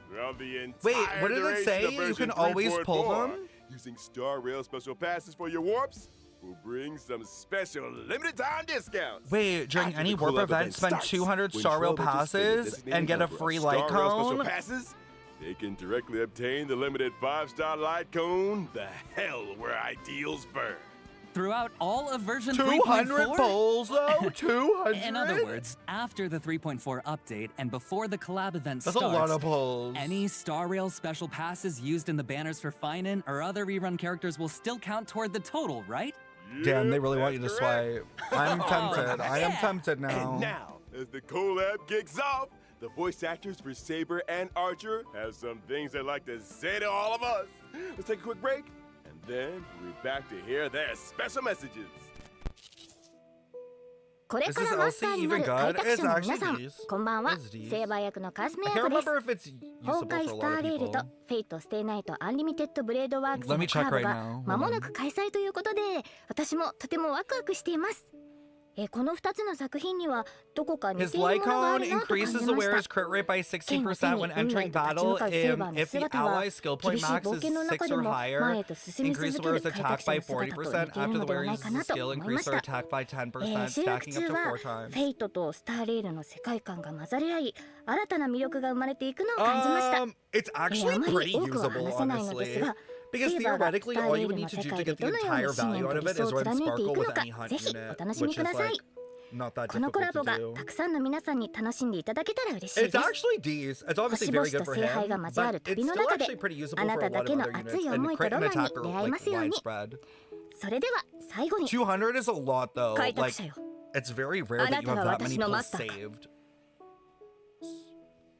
Throughout the entire Wait, what did it duration say? of You version can always pull 3.4, them? Using Star Rail special passes for your warps will bring some special limited time discounts. Wait, during After any the warp collab event, spend starts, 200 when Star Rail Trailblazers spend a passes designated and get a number of free Star light Rail special cone? passes, they can directly obtain the limited 5-star light cone, the Hell Where Ideals Burn. throughout all of version 200 3.4? pulls, though? 200? In other words, after the 3.4 update and before the collab event That's a starts, lot of pulls. any Star Rail special passes used in the banners for Phainon or other rerun characters will still count toward the total, right? Damn, they really Yep, want you to that's correct. swipe. I'm tempted. I am Yeah. tempted now. And now, as the collab kicks off, the voice actors for Saber and Archer have some things they'd like to say to all of us. Let's take a quick break, and then we'll be back to hear their special messages. これからマスターになる開拓者の皆さん、こんばんは。セーバー役のカスメ I ヤ can't コです。 remember if it's 崩 usable 壊 for ス a タ lot ー of レール people. とフェイトステイナイトアンリミテッドブレードワークス Let の me コラ check ボ right が now. 間もなく開催ということで、私もとてもワクワクしています。この2つの作品にはどこか似 His ているものがあ Lycone るなと感じ increases ま the し wearer's た。 crit rate by 60% when 剣を手に運 entering 命と立ち battle 向かうセーバーの if the 姿は ally's skill 厳 point しい max 冒 is 険の中 6 で or も higher. 前へと進み続 Increase the ける wearer's 開 attack 拓者 by の姿と似 40% ている after の the では wearer ないか uses な a と skill 思いま increase し their た。 attack by 10%, 収録 stacking 中 up to は 4 times. フェイトとスターレールの世界観が混ざり合い、新たな魅力が生まれていくのを感じました。 It's actually あまり pretty 多くは usable, 話せないのです honestly. が、 Because セーバーが theoretically, スター all レ you ー would ル need の to 世 do to 界で get the どのよう entire な信 value 念 out と of 理 it 想 is を when 貫い Sparkle ていく with のか、 any hunt ぜひ unit, お楽しみ which くだ is さい。 like not that この difficult コラボ to が do. たくさんの皆さんに楽しんでいただけたら嬉しいで It's す。 actually decent. It's obviously 星 very 々 good と for 聖杯が him, 交わ but る it's 旅の still 中で、 actually pretty あ usable な for た a だ lot け of の 熱 other units, い and 思いと crit ロ and マンに attack are 出会えま like すように。 widespread. それでは最後に 200 is a lot though. 開拓 Like 者よ。It's very rare that you have that many pulls saved.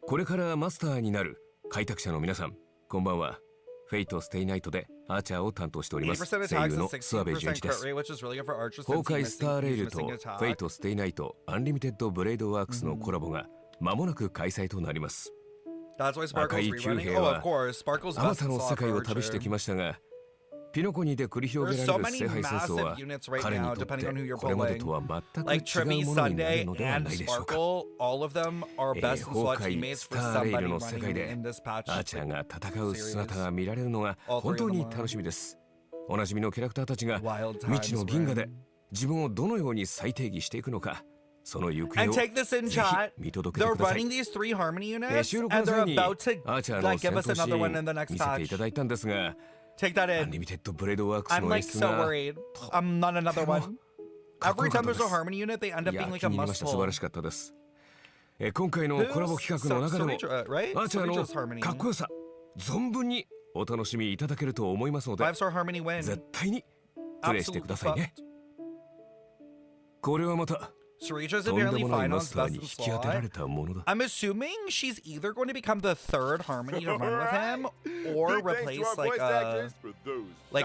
これからマスターになる開拓者の皆さん、こんばんは。フェイトステイナイトでアーチャーを担当しております。声優の諏訪部純一です。崩壊スターレイルとフェイトステイナイトアンリミテッドブレイドワークスのコラボが間もなく開催となります。赤い旧兵はあまたの世界を旅してきましたが、ピノコニで繰り広げられる聖杯戦争は彼にとってこれまでとは全く違うものになるのではないでしょうか。崩壊スターレイルの世界でアーチャーが戦う姿が見られるのが本当に楽しみです。おなじみのキャラクターたちが未知の銀河で自分をどのように再定義していくのか、その行方をぜひ見届けてください。収録の際にアーチャーの戦闘シーン見せていただいたんですが、Take that in. I'm like so worried. I'm not another one. Every time there's a harmony unit, they end up being like a must pull. 今回のコラボ企画の中でもアーチャーのかっこよさ存分にお楽しみいただけると思いますので、絶対にプレイしてくださいね。これはまた Sarita's apparently Phainon's best in slot. I'm assuming she's either going to become the third Harmony to run with him, or replace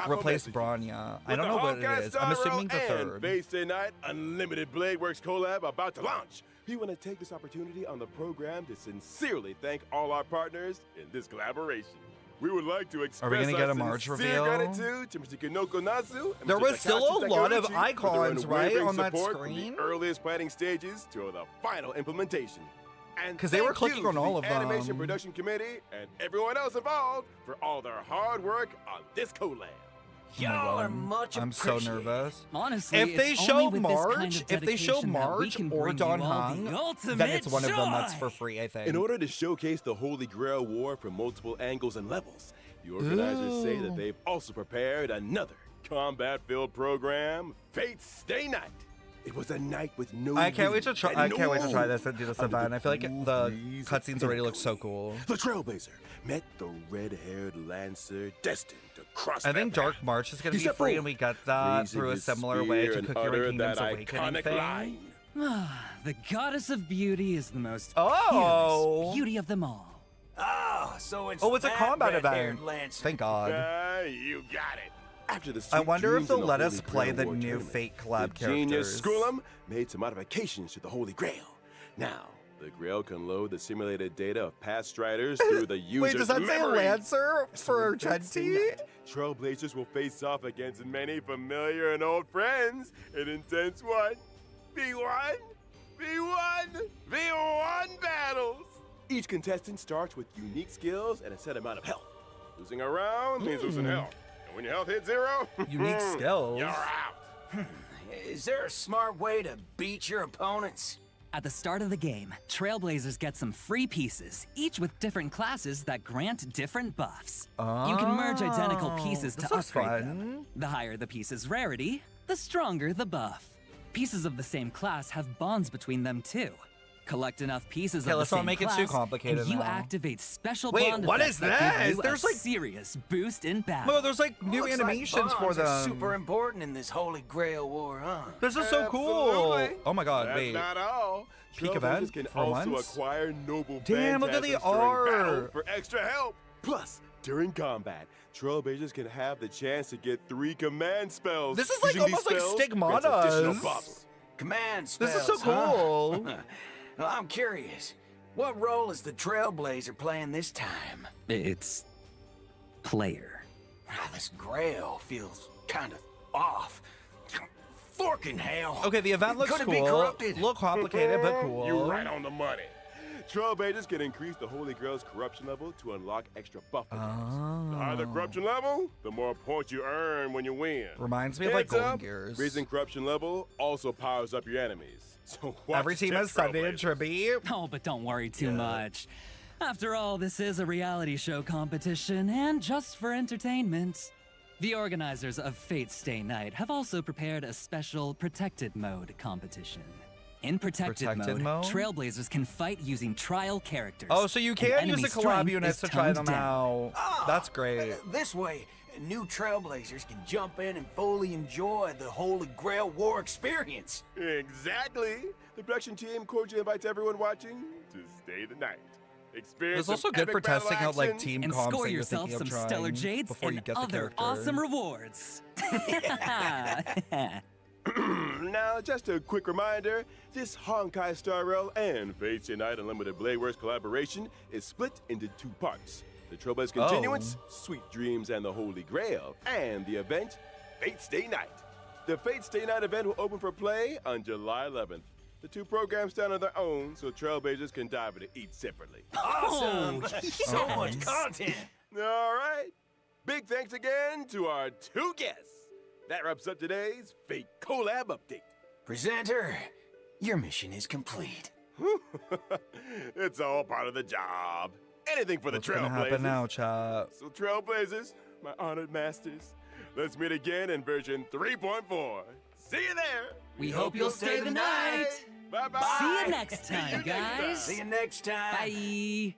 replace Bronya. I don't know what it is. I'm assuming the third. Wednesday night, Unlimited Bladeworks collab about to launch. We want to take this opportunity on the program to sincerely thank all our partners in this collaboration. We would like to express our sincere gratitude to Mr. Kinoko Nazu and there Mr. was still a lot of Takeuchi icons, for their right, on that support screen? From the earliest planning stages to the final implementation. And 'cause they were clicking on all of them. Animation Production Committee and everyone else involved for all their hard work on this collab. Y'all are much I'm so nervous. Honestly, if they it's show only with this March, kind of if they show dedication that we March can or bring Don you all the Hung, ultimate then it's one of them that's joy. for free, I think. In order to showcase the Holy Grail War from multiple angles and levels, the organizers say that they've also prepared another combat-filled program, Fate Stay Night. It was a night with no I can't wait to try. I can't wait to try this this and do this event. I feel like the cutscenes already look so cool. The Trailblazer met the red-haired Lancer destined to cross. I think Dark March is going to be free, and we got that through a similar way to Kokiri Kingdom's Awakening thing. The goddess of beauty is the most Oh! fearless beauty of them all. Oh, so it's a combat red-haired event. Lancer. Thank God. You got it. After the I wonder if they'll let us Holy play Grail the War new tournament, Fate collab the genius characters. Skullum made some modifications to the Holy Grail. Now, the Grail can load the simulated data of past striders through the user's Wait, does that say memory. Lancer for Genti? Trailblazers will face off against many familiar and old friends in intense 1v1 battles. Each contestant starts with unique skills and a set amount of health. Losing a round means losing health. And when your health hits 0, Unique skills. you're out. Is there a smart way to beat your opponents? At the start of the game, Trailblazers get some free pieces, each with different classes that grant different buffs. You can merge identical pieces to upgrade them. The higher the piece's rarity, the stronger the buff. Pieces of the same class have bonds between them too. Collect enough pieces of the let's not same make it class, too complicated and you now. activate special Wait, bond what effects is that give this? you There's a like serious boost in battle. No, there's like new Looks animations like for bonds are them. super important in this Holy Grail War, huh? This is so cool. Absolutely. Oh my God, That's wait. not all. Peak Trailblazers event can for also once? acquire noble Damn, look at the phantasms during battle art. for extra help. Plus, during combat, Trailblazers can have the chance to get 3 command spells. This is like Using these almost like spells Stigmata's. grants additional buffs. Command spells, This is so cool. Huh? Well, I'm curious. What role is the Trailblazer playing this time? It's player. This Grail feels kind of off. Forking hell. Okay, the event looks Could it be cool. corrupted? A little complicated, but cool. You're right on the money. Trailblazers can increase the Holy Grail's corruption level to unlock extra buff. The higher the corruption level, the more points you earn when you win. Reminds me of like Heads Golden up, Gears. Raising corruption level also powers up your enemies. So watch Every team them has Sunday and Trailblazers. Tribby. Oh, but don't worry too much. After all, this is a reality show competition, and just for entertainment. The organizers of Fate Stay Night have also prepared a special Protected Mode competition. In Protected mode, Trailblazers can fight using trial characters. Oh, so you can use the collab units to try them out. That's great. This way, new Trailblazers can jump in and fully enjoy the Holy Grail War experience. Exactly. The production team cordially invites everyone watching to stay the night. Experience it's also good for testing out like team and comps score yourself some stellar jades before you and get the other character. awesome rewards. Now, just a quick reminder, this Honkai Star Rail and Fate Stay Night Unlimited Bladeworks collaboration is split into 2 parts. The Trailblaze Continuance, Sweet Dreams and the Holy Grail, and the event, Fate Stay Night. The Fate Stay Night event will open for play on July 11th. The 2 programs stand on their own, so Trailblazers can dive into each separately. Awesome! So much content! All right. Big thanks again to our 2 guests. That wraps up today's Fate Collab update. Presenter, your mission is complete. It's all part of the job. Anything for the Trailblazers. What's gonna happen now, chat? So Trailblazers, my honored masters, let's meet again in version 3.4. See you there. We hope you'll stay the night. Bye-bye. See you next time, guys. See you next time. Bye. Is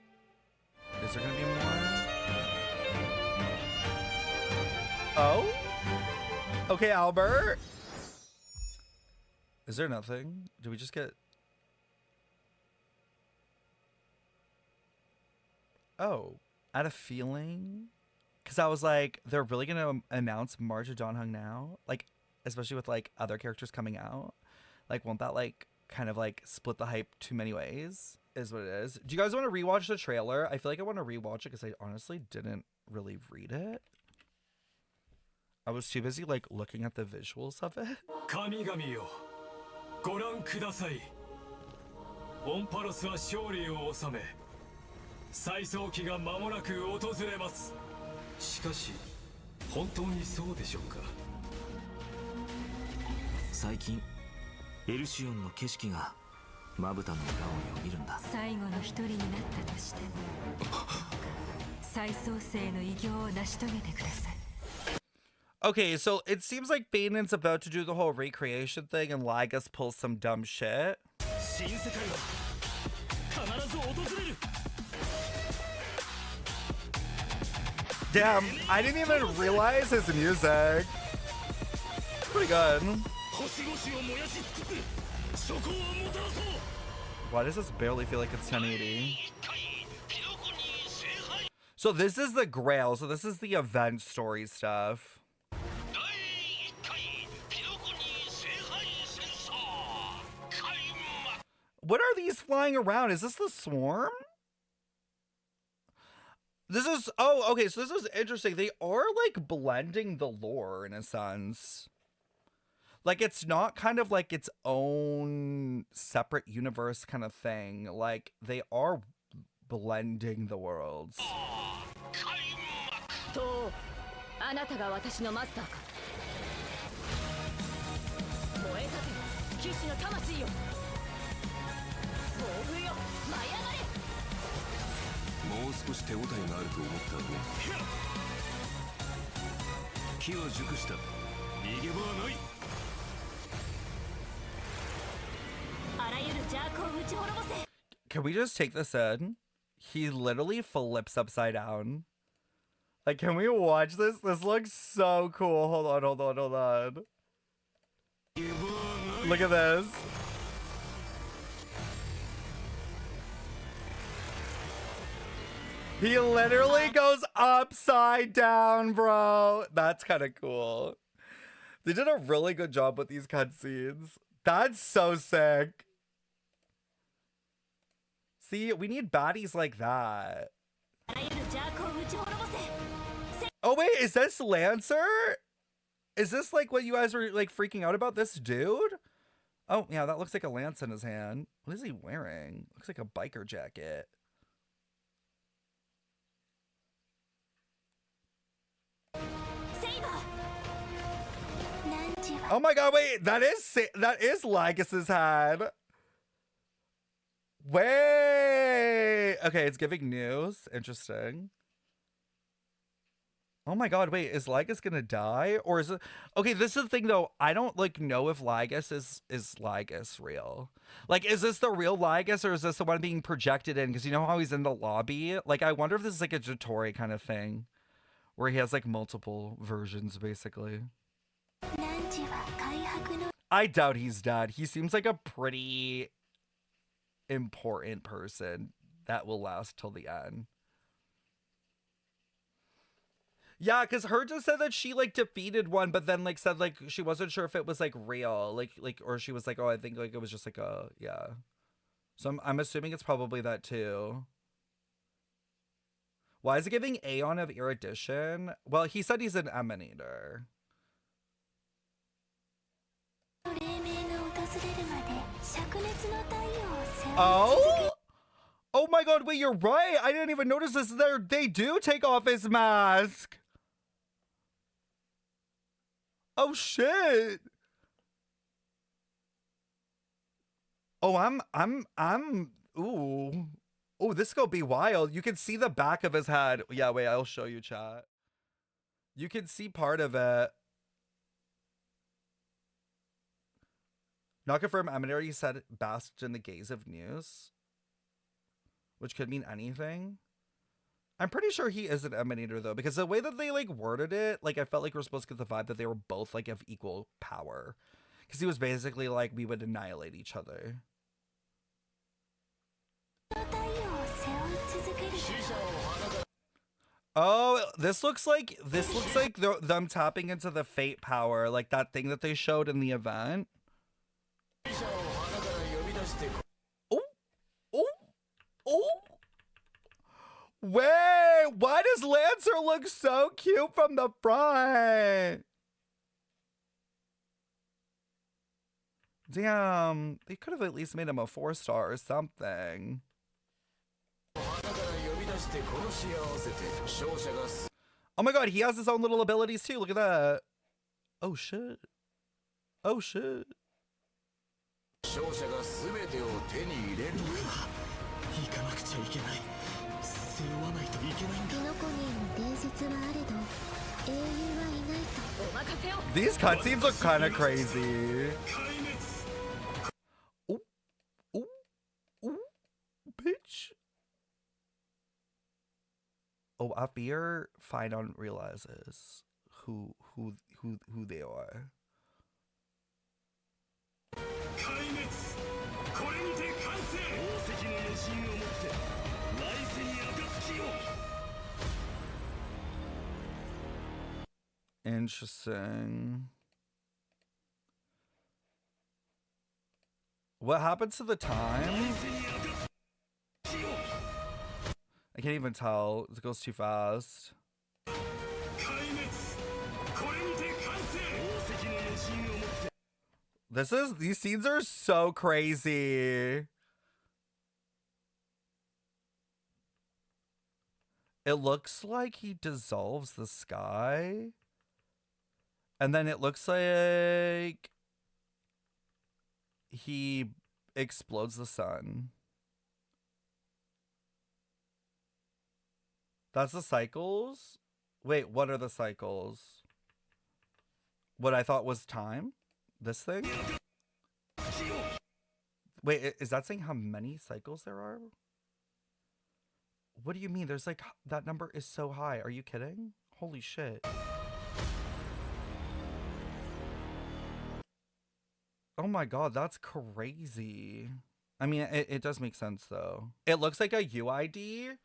there gonna be more? Oh? Okay, Albert. Is there nothing? Did we just get... Oh, I had a feeling. Because I was like, they're really going to announce March of Dawn Hung now? Like, especially with like other characters coming out. Like, won't that like kind of like split the hype too many ways? Is what it is. Do you guys want to rewatch the trailer? I feel like I want to rewatch it because I honestly didn't really read it. I was too busy like looking at the visuals of it. 神々よ、ご覧ください。オンパロスは勝利を収め、再創期が間もなく訪れます。しかし、本当にそうでしょうか。最近、エルシオンの景色がまぶたの裏をよぎるんだ。最後の一人になったとしても、再創生の偉業を成し遂げてください。 Okay, so it seems like Phainon's about to do the whole recreation thing and Lygus pulls some dumb shit. Damn, I didn't even realize his music. Pretty good. Why does this barely feel like it's 1080? So this is the Grail, so this is the event story stuff. What are these flying around? Is this the swarm? This is, oh, okay, so this is interesting. They are like blending the lore in a sense. Like it's not kind of like its own separate universe kind of thing. Like they are blending the worlds. Can we just take this in? He literally flips upside down. Like, can we watch this? This looks so cool. Hold on, hold on, hold on. Look at this. He literally goes upside down, bro. That's kind of cool. They did a really good job with these cutscenes. That's so sick. See, we need baddies like that. Oh, wait, is this Lancer? Is this like what you guys were like freaking out about, this dude? Oh, yeah, that looks like a lance in his hand. What is he wearing? Looks like a biker jacket. Oh my god, wait, that is Lygus's head. Wait. Okay, it's giving news. Interesting. Oh my god, wait, is Lygus gonna die? Or is it... Okay, this is the thing though. I don't like know if Lygus is Lygus real. Like, is this the real Lygus or is this the one being projected in? Because you know how he's in the lobby? Like, I wonder if this is like a Jatori kind of thing. where he has like multiple versions, basically. I doubt he's dead. He seems like a pretty important person that will last till the end. Yeah, because her just said that she like defeated one, but then like said like she wasn't sure if it was like real, like or she was like, oh, I think like it was just like a, yeah. So I'm assuming it's probably that too. Why is it giving Aeon of Erudition? Well, he said he's an Emanator. Oh? Oh my god, wait, you're right. I didn't even notice this. They do take off his mask. Oh shit. Oh, ooh. Oh, this is gonna be wild. You can see the back of his head. Yeah, wait, I'll show you, chat. You can see part of it. Not confirmed. Emanator, you said basked in the gaze of news, which could mean anything. I'm pretty sure he is an Emanator though, because the way that they like worded it, like I felt like we're supposed to get the vibe that they were both like of equal power, because he was basically like we would annihilate each other. Oh, this looks like them tapping into the fate power, like that thing that they showed in the event. Oh, oh, oh. Wait, why does Lancer look so cute from the front? Damn, they could have at least made him a 4-star or something. Oh my god, he has his own little abilities too. Look at that. Oh shit. Oh shit. These cutscenes look kind of crazy. Ooh, ooh, ooh, bitch. Oh, I fear Phainon realizes who they are. Interesting. What happens to the time? I can't even tell. It goes too fast. These scenes are so crazy. It looks like he dissolves the sky. And then it looks like he explodes the sun. That's the cycles? Wait, what are the cycles? What I thought was time? This thing? Wait, is that saying how many cycles there are? What do you mean? There's like, that number is so high. Are you kidding? Holy shit. Oh my god, that's crazy. I mean, it does make sense though. It looks like a UID.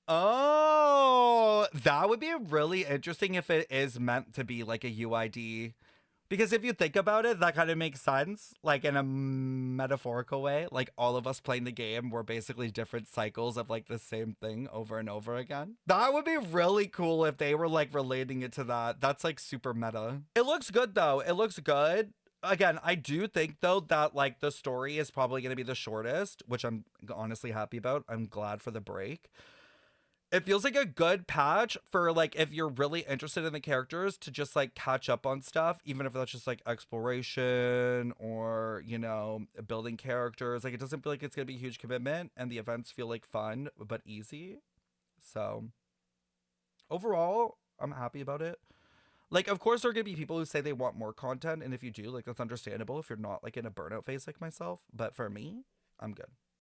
Oh, that would be really interesting if it is meant to be like a UID. Because if you think about it, that kind of makes sense. Like in a metaphorical way, like all of us playing the game were basically different cycles of like the same thing over and over again. That would be really cool if they were like relating it to that. That's like super meta. It looks good though. It looks good. Again, I do think though that like the story is probably going to be the shortest, which I'm honestly happy about. I'm glad for the break. It feels like a good patch for like if you're really interested in the characters to just like catch up on stuff, even if that's just like exploration or, you know, building characters. Like it doesn't feel like it's gonna be a huge commitment, and the events feel like fun but easy. So overall, I'm happy about it. Like, of course, there are gonna be people who say they want more content, and if you do, like, that's understandable if you're not like in a burnout phase like myself. But for me, I'm good.